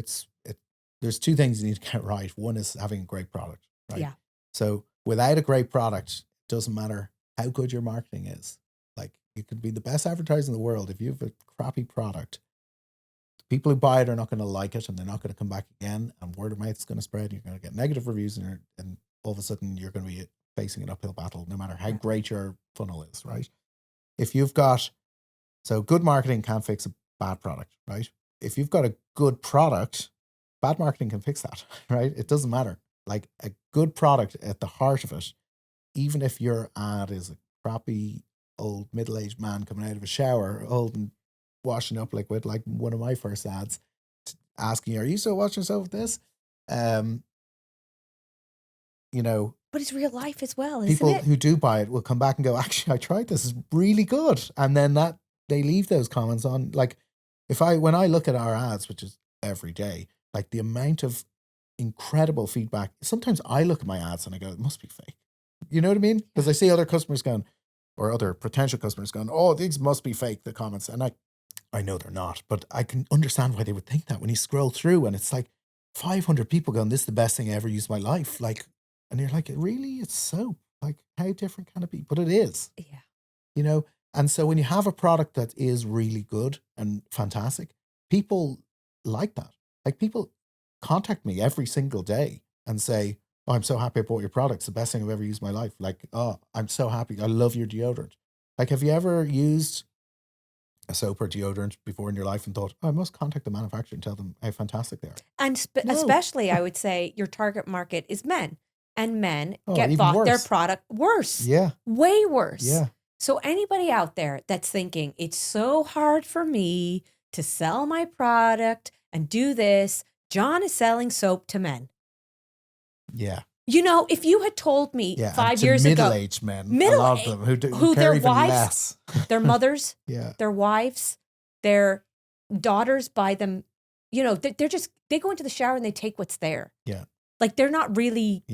there's two things you need to get right. One is having a great product, right? Yeah. So without a great product, it doesn't matter how good your marketing is. Like, you could be the best advertiser in the world. If you have a crappy product, the people who buy it are not going to like it, and they're not going to come back again, and word of mouth is going to spread. You're going to get negative reviews, and all of a sudden you're going to be facing an uphill battle, no matter how great your funnel is, right? If you've got, so good marketing can't fix a bad product, right? If you've got a good product, bad marketing can fix that, right? It doesn't matter. Like, a good product at the heart of it, even if your ad is a crappy old middle-aged man coming out of a shower, old and washing up liquid, like one of my first ads, asking, are you still washing yourself with this? You know, but it's real life as well, isn't people it? who do buy it will come back and go, actually, I tried this, it's really good. And then they leave those comments on. Like, when I look at our ads, which is every day, like the amount of incredible feedback, sometimes I look at my ads and I go, it must be fake. You know what I mean? Because I see other customers going, or other potential customers going, oh, these must be fake, the comments. And I know they're not, but I can understand why they would think that when you scroll through and it's like 500 people going, this is the best thing I ever used in my life. Like, and you're like, really? It's soap? Like, how different can it be? But it is. Yeah. You know? And so when you have a product that is really good and fantastic, people like that. Like, people contact me every single day and say, oh, I'm so happy I bought your product. It's the best thing I've ever used in my life. Like, oh, I'm so happy. I love your deodorant. Like, have you ever used a soap or deodorant before in your life and thought, oh, I must contact the manufacturer and tell them how fantastic they are? And No. especially, I would say, your target market is men. And men get even bought their worse. product worse. Yeah. Way worse. Yeah. So anybody out there that's thinking, it's so hard for me to sell my product and do this, John is selling soap to men. Yeah. You know, if you had told me 5 years ago, middle-aged men, a lot of them who their care even wives, less. their mothers, Yeah. their wives, their daughters buy them, you know, they go into the shower and they take what's there. Yeah. Like, they're not really,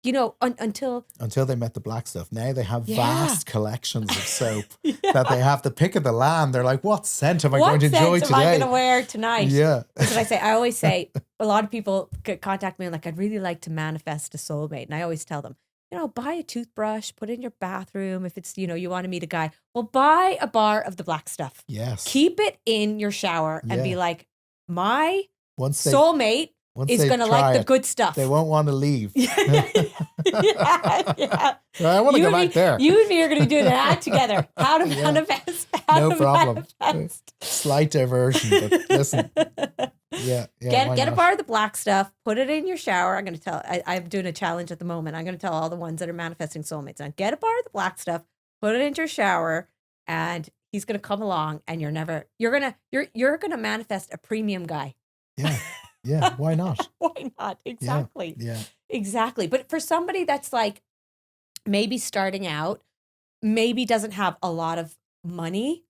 you know, until they met the black stuff. Now they have vast collections of soap that they have the pick of the land. They're like, what scent am I going to enjoy today? What scent am I going to wear tonight? Yeah. That's what I always say, a lot of people contact me and like, I'd really like to manifest a soulmate. And I always tell them, you know, buy a toothbrush, put it in your bathroom. If it's, you know, you want to meet a guy, well, buy a bar of the black stuff. Yes. Keep it in your shower and be like, my soulmate is going to like the good stuff. They won't want to leave. yeah. I want to go back there. You and me are going to be doing an ad together. How to manifest. No problem. Slight diversion, but listen. Yeah. Get a bar of the black stuff. Put it in your shower. I'm going to tell. I'm doing a challenge at the moment. I'm going to tell all the ones that are manifesting soulmates. Now, get a bar of the black stuff. Put it into your shower, and he's going to come along. And you're gonna manifest a premium guy. Yeah. Yeah. Why not? Why not? Exactly. Yeah. Exactly. But for somebody that's like maybe starting out, maybe doesn't have a lot of money.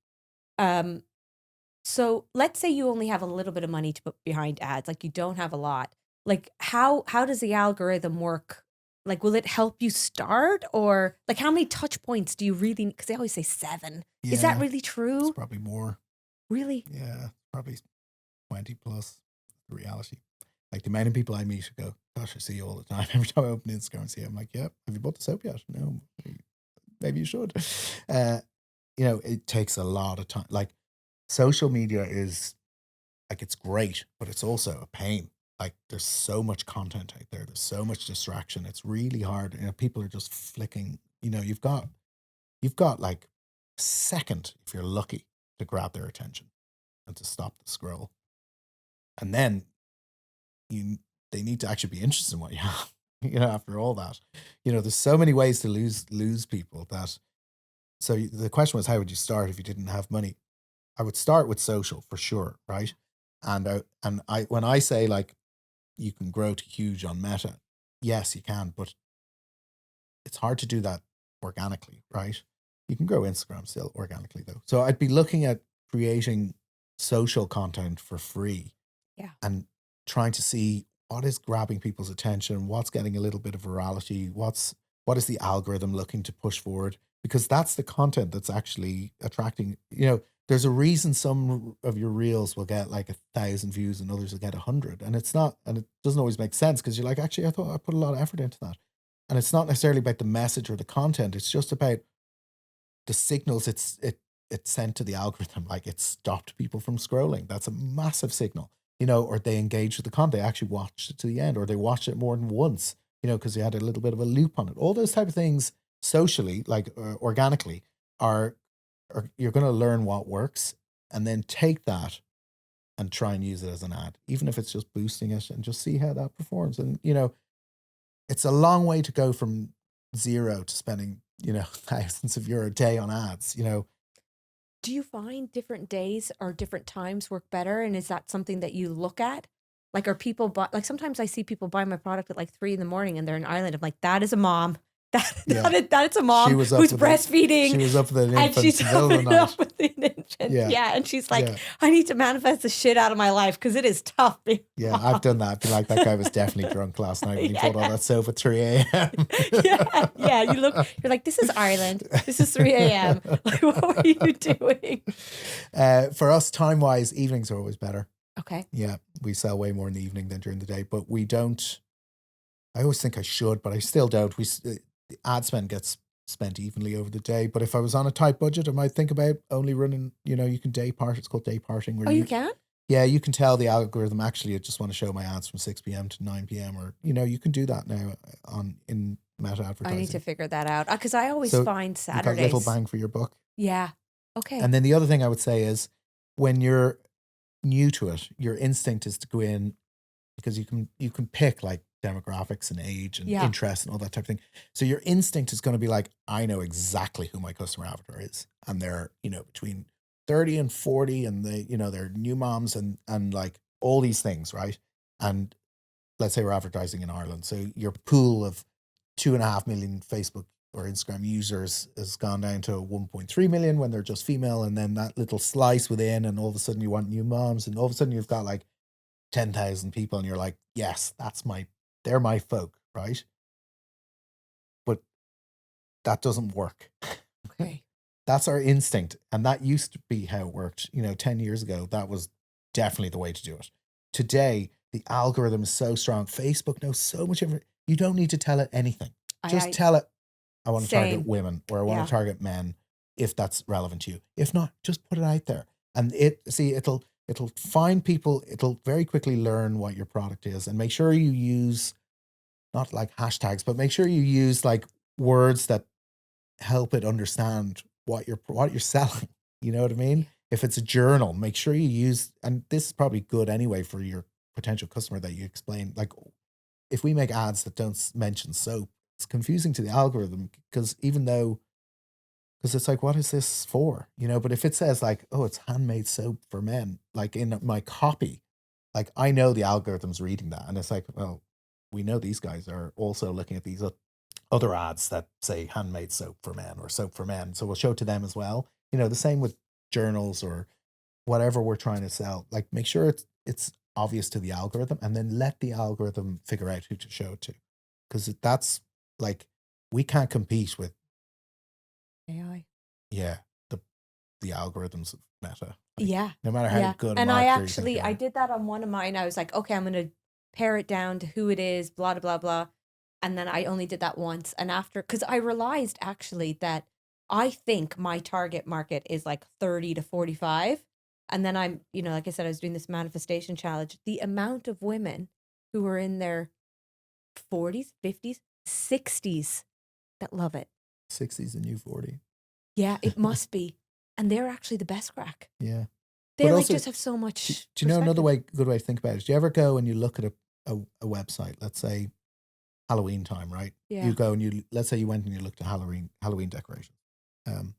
So let's say you only have a little bit of money to put behind ads, like you don't have a lot. Like, how does the algorithm work? Like, will it help you start, or like how many touch points do you really? Because they always say 7. Yeah. Is that really true? It's probably more. Really? Yeah, probably 20 plus. The reality, like the amount of people I meet who go, gosh, I see you all the time. Every time I open Instagram and see it, I'm like, yeah, have you bought the soap yet? No, maybe you should. You know, it takes a lot of time. Like, social media is like, it's great, but it's also a pain. Like, there's so much content out there. There's so much distraction. It's really hard. You know, people are just flicking. You know, you've got like a second, if you're lucky, to grab their attention and to stop the scroll. And then they need to actually be interested in what you have, you know, after all that. You know, there's so many ways to lose people that. So the question was, how would you start if you didn't have money? I would start with social for sure, right? And when I say, like, you can grow to huge on Meta, yes, you can, but it's hard to do that organically, right? You can grow Instagram still organically though. So I'd be looking at creating social content for free. Yeah. And trying to see what is grabbing people's attention, what's getting a little bit of virality, what is the algorithm looking to push forward, because that's the content that's actually attracting. There's a reason some of your reels will get like 1,000 views and others will get 100, and it doesn't always make sense, because you're like, actually, I thought I put a lot of effort into that. And it's not necessarily about the message or the content, it's just about the signals it sent to the algorithm. Like, it stopped people from scrolling. That's a massive signal. Or they engaged with the content, they actually watched it to the end, or they watched it more than once, because they had a little bit of a loop on it. All those type of things socially, like organically, are you're going to learn what works, and then take that and try and use it as an ad, even if it's just boosting it, and just see how that performs. And, it's a long way to go from zero to spending, thousands of euro a day on ads. Do you find different days or different times work better? And is that something that you look at? Like, are people sometimes I see people buy my product at like 3 a.m. and they're in Ireland. I'm like, that is a mom. That's a mom who's breastfeeding. She was up with an infant. And she's up with an infant. Yeah. And she's like, I need to manifest the shit out of my life because it is tough. Yeah, I've done that. I'd be like, that guy was definitely drunk last night when he pulled all that soap at 3 a.m. Yeah. You're like, this is Ireland. This is 3 a.m. Like, what were you doing? For us, time-wise, evenings are always better. Okay. Yeah, we sell way more in the evening than during the day, but we don't. I always think I should, but I still don't. The ad spend gets spent evenly over the day. But if I was on a tight budget, I might think about only running, you can day part. It's called day parting. Where you can? Yeah, you can tell the algorithm, actually, I just want to show my ads from 6 p.m. to 9 p.m. Or, you can do that now in Meta advertising. I need to figure that out, because I always find Saturdays. You've got little bang for your buck. Yeah. Okay. And then the other thing I would say is, when you're new to it, your instinct is to go in, because you can pick like demographics and age and interest and all that type of thing. So your instinct is going to be like, I know exactly who my customer avatar is, and they're between 30 and 40, and they're new moms and like all these things, right? And let's say we're advertising in Ireland, so your pool of 2.5 million Facebook or Instagram users has gone down to 1.3 million when they're just female, and then that little slice within, and all of a sudden you want new moms, and all of a sudden you've got like 10,000 people, and you're like, yes, they're my folk, right? But that doesn't work. Okay. That's our instinct. And that used to be how it worked. 10 years ago, that was definitely the way to do it. Today, the algorithm is so strong. Facebook knows so much of it. You don't need to tell it anything. Just tell it, I want to target women, or I want to target men, if that's relevant to you. If not, just put it out there. And it'll find people, it'll very quickly learn what your product is, and make sure you use, not like hashtags, but make sure you use like words that help it understand what you're selling. You know what I mean? If it's a journal, make sure you use, and this is probably good anyway for your potential customer, that you explain, like, if we make ads that don't mention soap, it's confusing to the algorithm, because it's like, what is this for? But if it says like, oh, it's handmade soap for men, like in my copy, like I know the algorithm's reading that, and it's like, well, we know these guys are also looking at these other ads that say handmade soap for men or soap for men, so we'll show it to them as well. The same with journals or whatever we're trying to sell. Like, make sure it's obvious to the algorithm, and then let the algorithm figure out who to show it to, because that's like, we can't compete with AI. Yeah, the algorithms of Meta. Like, no matter how good. And I did that on one of mine. I was like, okay, I'm going to pare it down to who it is, blah, blah, blah, blah. And then I only did that once. And after, because I realized actually that I think my target market is like 30 to 45. And then I'm, like I said, I was doing this manifestation challenge. The amount of women who are in their 40s, 50s, 60s that love it. 60's the new 40. Yeah, it must be. And they're actually the best crack. Yeah. They like also, just have so much. Do you know another good way to think about it? Do you ever go and you look at a website, let's say Halloween time, right? Yeah. You go and let's say you went and you looked at Halloween decorations. And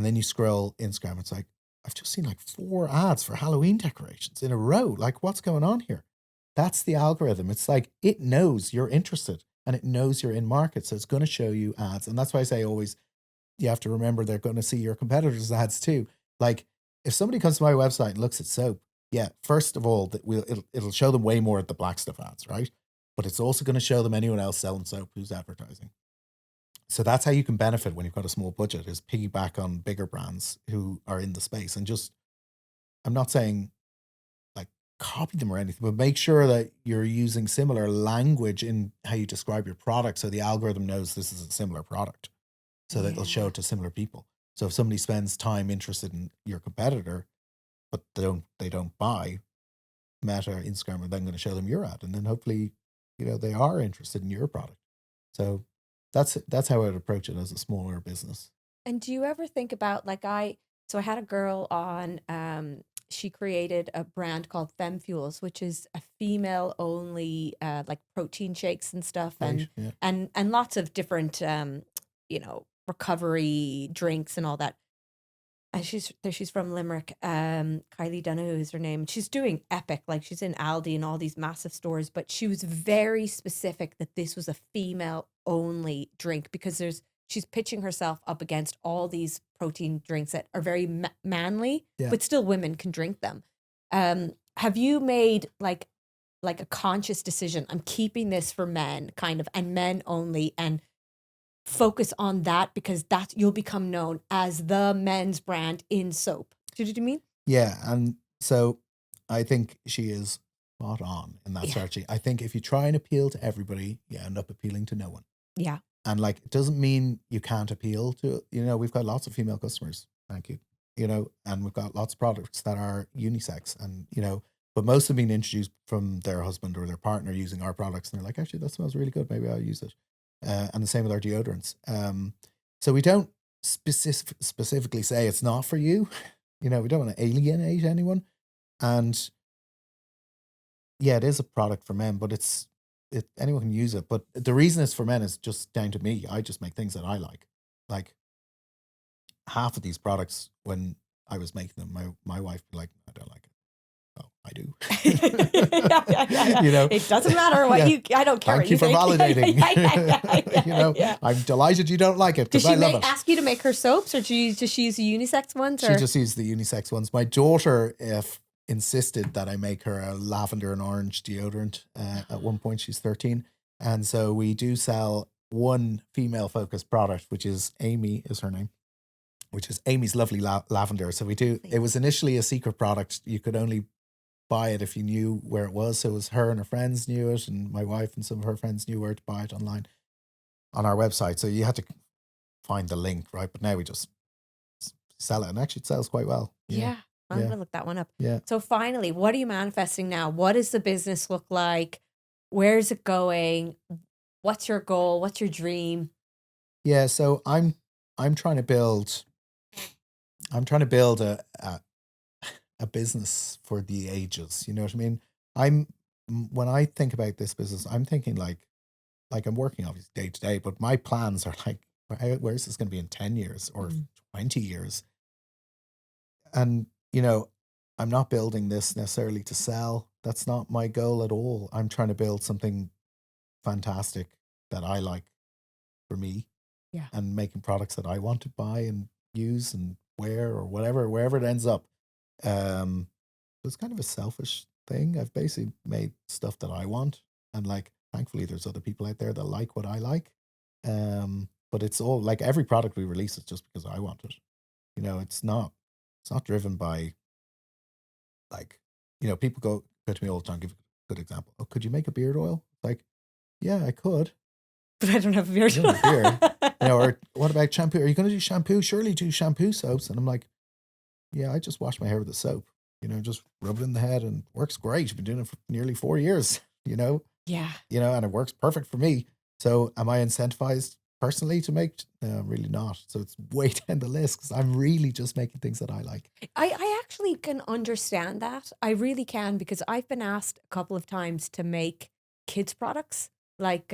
then you scroll Instagram, it's like, I've just seen like 4 ads for Halloween decorations in a row. Like, what's going on here? That's the algorithm. It's like, it knows you're interested, and it knows you're in market, so it's going to show you ads. And that's why I say always, you have to remember they're going to see your competitors' ads too. Like, if somebody comes to my website and looks at soap, yeah, first of all, it'll show them way more at the Black Stuff ads, right? But it's also going to show them anyone else selling soap who's advertising. So that's how you can benefit when you've got a small budget, is piggyback on bigger brands who are in the space. And just, I'm not saying like copy them or anything, but make sure that you're using similar language in how you describe your product, so the algorithm knows this is a similar product, so that it'll show it to similar people. So if somebody spends time interested in your competitor, but they don't buy, Meta, Instagram are then going to show them your ad, and then hopefully, they are interested in your product. So that's how I would approach it as a smaller business. And do you ever think about, like, I had a girl on, she created a brand called Femme Fuels, which is a female only, like protein shakes and stuff, Right, and lots of different, recovery drinks and all that. And she's from Limerick. Kylie Donahue is her name. She's doing epic. Like, she's in Aldi and all these massive stores. But she was very specific that this was a female only drink, because she's pitching herself up against all these protein drinks that are very manly, but still women can drink them. Have you made like a conscious decision? I'm keeping this for men, kind of, and men only, and focus on that, because you'll become known as the men's brand in soap. Do you know what I mean? Yeah. And so I think she is spot on in that strategy. I think if you try and appeal to everybody, you end up appealing to no one. Yeah. And like, it doesn't mean you can't appeal to, we've got lots of female customers. Thank you. And we've got lots of products that are unisex, and, but most have been introduced from their husband or their partner using our products. And they're like, actually, that smells really good. Maybe I'll use it. And the same with our deodorants. So we don't specifically say it's not for you. We don't want to alienate anyone. And yeah, it is a product for men, but anyone can use it. But the reason it's for men is just down to me. I just make things that I like. Like, half of these products, when I was making them, my wife would be like, I don't like it. Oh, I do. Yeah. It doesn't matter what I don't care. Thank you for validating. Yeah. I'm delighted you don't like it, because I love it. Ask you to make her soaps, or does she use the unisex ones? She just used the unisex ones. My daughter insisted that I make her a lavender and orange deodorant. At one point, she's 13. And so we do sell one female-focused product, which is Amy is her name, which is Amy's Lovely Lavender. So we do, it was initially a secret product. You could only buy it if you knew where it was. So it was her and her friends knew it, and my wife and some of her friends knew where to buy it online on our website. So you had to find the link, right? But now we just sell it, and actually it sells quite well. Yeah. I'm going to look that one up. Yeah. So finally, what are you manifesting now? What does the business look like? Where's it going? What's your goal? What's your dream? Yeah. So I'm trying to build a business for the ages. You know what I mean? When I think about this business, I'm thinking like I'm working obviously day to day, but my plans are like, where's this going to be in 10 years or 20 years? And, I'm not building this necessarily to sell. That's not my goal at all. I'm trying to build something fantastic that I like for me. Yeah. And making products that I want to buy and use and wear, or wherever it ends up. It's kind of a selfish thing. I've basically made stuff that I want, and like, thankfully there's other people out there that like what I like. But it's all like, every product we release is just because I want it. It's not driven by, like, people go to me all the time. Give a good example. Oh, could you make a beard oil? Like, yeah, I could, but I don't have a beard. I don't have a beard. Or what about shampoo? Are you going to do shampoo? Surely do shampoo soaps. And I'm like, yeah, I just wash my hair with the soap. Just rub it in the head, and it works great. I've been doing it for nearly 4 years. Yeah. And it works perfect for me. So am I incentivized personally to make? No, I'm really not. So it's way down the list, because I'm really just making things that I like. I actually can understand that. I really can, because I've been asked a couple of times to make kids products, like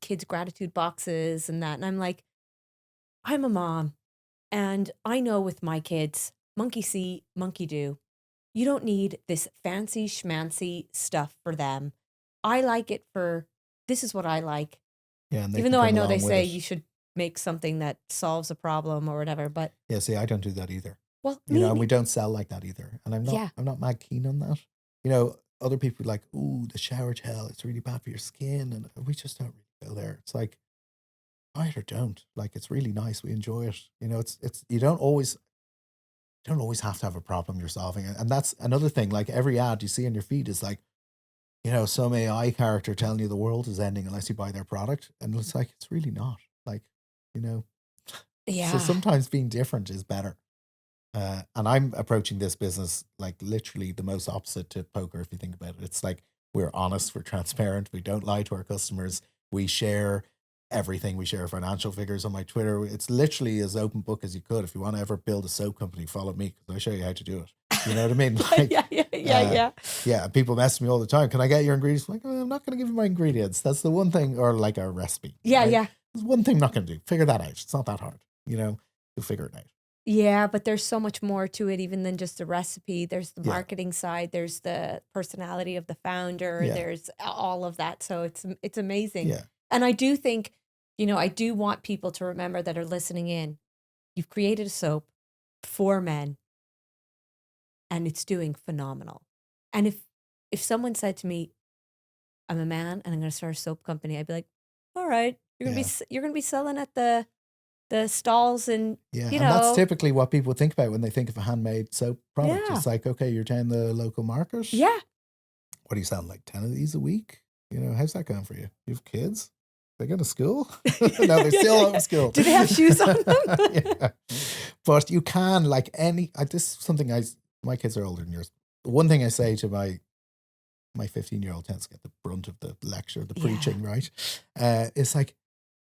kids gratitude boxes and that. And I'm like, I'm a mom, and I know with my kids, monkey see, monkey do. You don't need this fancy schmancy stuff for them. I like it this is what I like. Yeah, and even though I know they say you should make something that solves a problem or whatever, but yeah, see, I don't do that either. Well, You know, and we don't sell like that either. And I'm not mad keen on that. You know, other people are like, ooh, the shower gel, it's really bad for your skin. And we just don't really go there. It's like, either don't. Like, it's really nice. We enjoy it. You know, it's you don't always have to have a problem you're solving. And that's another thing. Like, every ad you see on your feed is like, you know, some AI character telling you the world is ending unless you buy their product. And it's like, it's really not. Like, you know. Yeah. So sometimes being different is better. And I'm approaching this business like literally the most opposite to poker, if you think about it. It's like, we're honest, we're transparent, we don't lie to our customers, we share everything, we share financial figures on my Twitter. It's literally as open book as you could. If you want to ever build a soap company, follow me, because I show you how to do it. You know what I mean? Like, yeah. People mess me all the time. Can I get your ingredients? I'm like, oh, I'm not going to give you my ingredients. That's the one thing, or like a recipe. Yeah, right? yeah. There's one thing I'm not going to do. Figure that out. It's not that hard. You know, you'll figure it out. Yeah, but there's so much more to it even than just the recipe. There's the Yeah. marketing side, there's the personality of the founder, Yeah. there's all of that. So it's amazing. Yeah. And I do think, you know, I do want people to remember that are listening in. You've created a soap for men and it's doing phenomenal. And if someone said to me, I'm a man and I'm going to start a soap company, I'd be like, all right, you're going to be selling at the stalls and Yeah, you and that's know. typically what people think about when they think of a handmade soap product. Yeah. It's like, okay, you're down the local market. Yeah. What are you selling, like 10 of these a week? You know, how's that going for you? You have kids? They go to school? No, they still homeschool. Do they have shoes on them? Yeah. But you can, like, this is something my kids are older than yours. The one thing I say to my 15-year-old tends to get the brunt of the lecture, the preaching, right? It's like,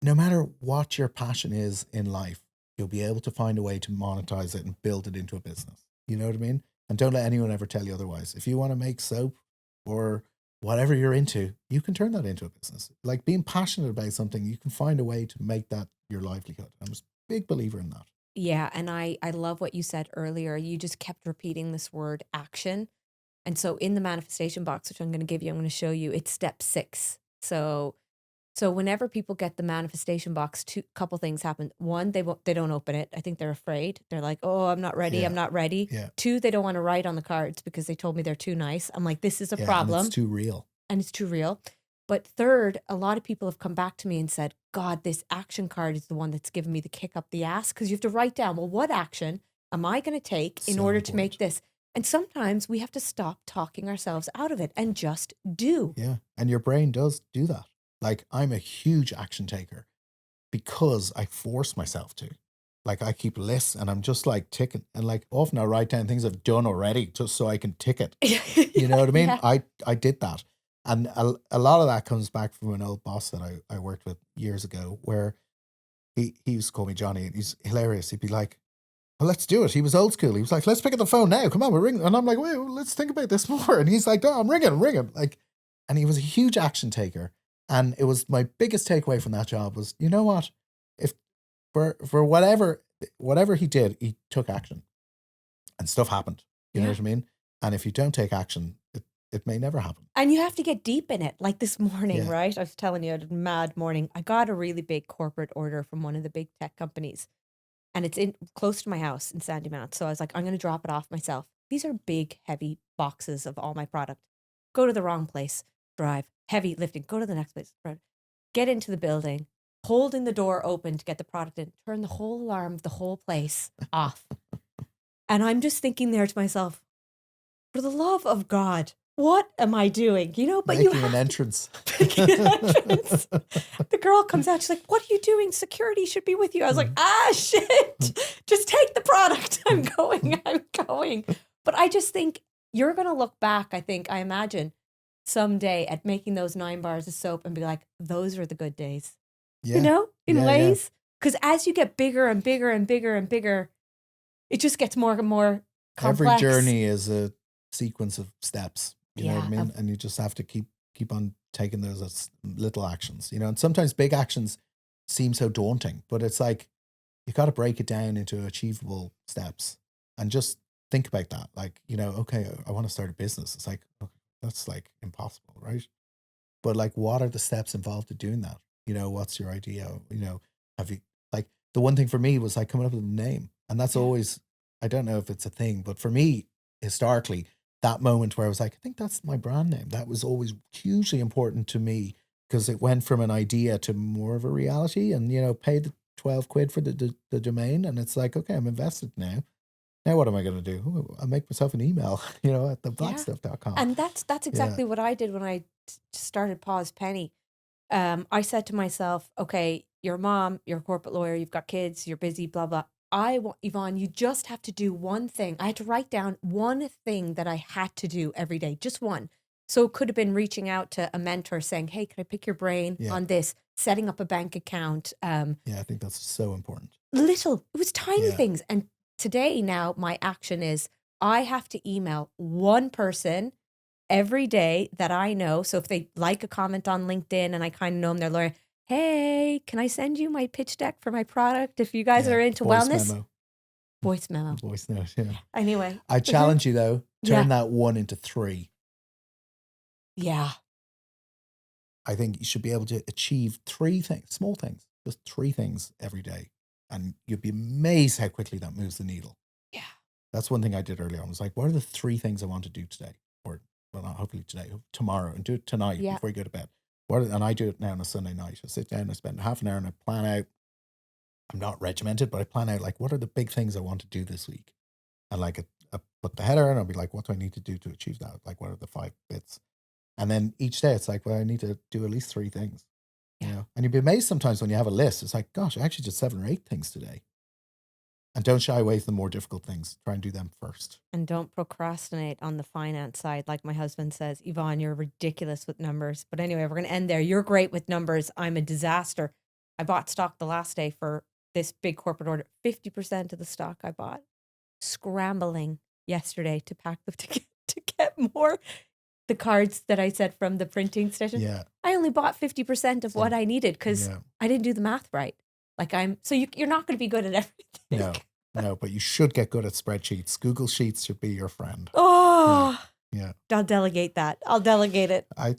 no matter what your passion is in life, you'll be able to find a way to monetize it and build it into a business. You know what I mean? And don't let anyone ever tell you otherwise. If you want to make soap or whatever you're into, you can turn that into a business. Like, being passionate about something, you can find a way to make that your livelihood. I'm a big believer in that. Yeah, and I love what you said earlier. You just kept repeating this word action. And so in the manifestation box, which I'm going to give you, I'm going to show you, it's step 6. So whenever people get the manifestation box, couple things happen. One, they don't open it. I think they're afraid. They're like, oh, I'm not ready. Yeah. I'm not ready. Yeah. 2, they don't want to write on the cards because they told me they're too nice. I'm like, this is a problem. And it's too real. And it's too real. But third, a lot of people have come back to me and said, God, this action card is the one that's given me the kick up the ass, because you have to write down, well, what action am I going to take in order to make this? And sometimes we have to stop talking ourselves out of it and just do. Yeah. And your brain does do that. Like, I'm a huge action taker because I force myself to. Like, I keep lists and I'm just like ticking. And like, often I write down things I've done already just so I can tick it. You know what I mean? Yeah. I did that. And a lot of that comes back from an old boss that I worked with years ago, where he used to call me Johnny, and he's hilarious. He'd be like, well, let's do it. He was old school. He was like, let's pick up the phone now. Come on, we're ringing. And I'm like, wait, let's think about this more. And he's like, no, I'm ringing. Like, and he was a huge action taker. And it was my biggest takeaway from that job was, you know what? If for whatever he did, he took action and stuff happened. You know what I mean? And if you don't take action, it may never happen. And you have to get deep in it. Like this morning, Yeah. right? I was telling you, I had a mad morning. I got a really big corporate order from one of the big tech companies. And it's close to my house in Sandymount. So I was like, I'm going to drop it off myself. These are big, heavy boxes of all my product. Go to the wrong place, drive, heavy lifting, go to the next place, drive. Get into the building, holding the door open to get the product in, turn the whole alarm of the whole place off. And I'm just thinking there to myself, for the love of God, what am I doing? You know, but Making you have an entrance. Making an entrance. The girl comes out, she's like, what are you doing? Security should be with you. I was like, shit, just take the product. I'm going. But I just think you're going to look back, I imagine, someday at making those 9 bars of soap and be like, those are the good days. Yeah. You know, in Yeah, ways. Because as you get bigger and bigger and bigger and bigger, it just gets more and more complex. Every journey is a sequence of steps. You know what I Yeah, mean? And you just have to keep on taking those as little actions, you know, and sometimes big actions seem so daunting, but it's like, you got to break it down into achievable steps and just think about that. Like, you know, okay, I want to start a business. It's like, okay, that's like impossible, right? But like, what are the steps involved in doing that? You know, what's your idea? You know, have you, like, the one thing for me was like coming up with a name, and that's always I don't know if it's a thing, but for me, historically, that moment where I was like, I think that's my brand name, that was always hugely important to me because it went from an idea to more of a reality. And, pay the 12 quid for the domain. And it's like, okay, I'm invested now. Now what am I going to do? Ooh, I'll make myself an email, at theblackstuff.com. And that's exactly what I did when I started Pause Penny. I said to myself, okay, you're a mom, you're a corporate lawyer, you've got kids, you're busy, blah, blah. Yvonne, you just have to do one thing. I had to write down one thing that I had to do every day, just one. So it could have been reaching out to a mentor saying, hey, can I pick your brain on this, setting up a bank account. I think that's so important. It was tiny things. And today now my action is I have to email one person every day that I know. So if they like a comment on LinkedIn and I kind of know them, they're lawyer, hey, can I send you my pitch deck for my product if you guys are into wellness? Memo. Voice memo. Voice note, yeah. Anyway. I challenge you though, turn that 1 into 3. Yeah. I think you should be able to achieve 3 things, small things, just 3 things every day. And you'd be amazed how quickly that moves the needle. Yeah. That's one thing I did earlier on. I was like, what are the 3 things I want to do today? Or, well, not hopefully today, tomorrow, and do it tonight before you go to bed. And I do it now on a Sunday night. I sit down, I spend half an hour and I plan out. I'm not regimented, but I plan out like, what are the big things I want to do this week? And like, I put the header and I'll be like, what do I need to do to achieve that? Like, what are the 5 bits? And then each day it's like, well, I need to do at least 3 things. And you'd be amazed sometimes when you have a list. It's like, gosh, I actually did 7 or 8 things today. And don't shy away from the more difficult things. Try and do them first. And don't procrastinate on the finance side. Like my husband says, Yvonne, you're ridiculous with numbers. But anyway, we're going to end there. You're great with numbers. I'm a disaster. I bought stock the last day for this big corporate order. 50% of the stock I bought. Scrambling yesterday to pack them to get more. The cards that I said from the printing station. Yeah. I only bought 50% of what I needed because I didn't do the math right. You're not going to be good at everything. No, but you should get good at spreadsheets. Google Sheets should be your friend. Oh, yeah. I'll delegate that. I'll delegate it. I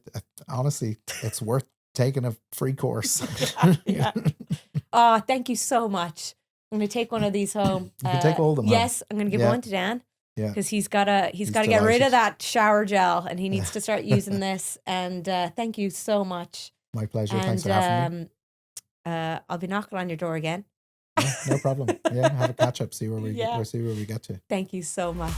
honestly, it's worth taking a free course. Yeah. Oh, thank you so much. I'm going to take one of these home. You can take all of them. Yes, I'm going to give one to Dan. Yeah, because he's got to get rid of that shower gel, and he needs to start using this. And thank you so much. My pleasure. Thanks for having me. I'll be knocking on your door again. No problem. Yeah, have a catch up. See where we get to. Thank you so much.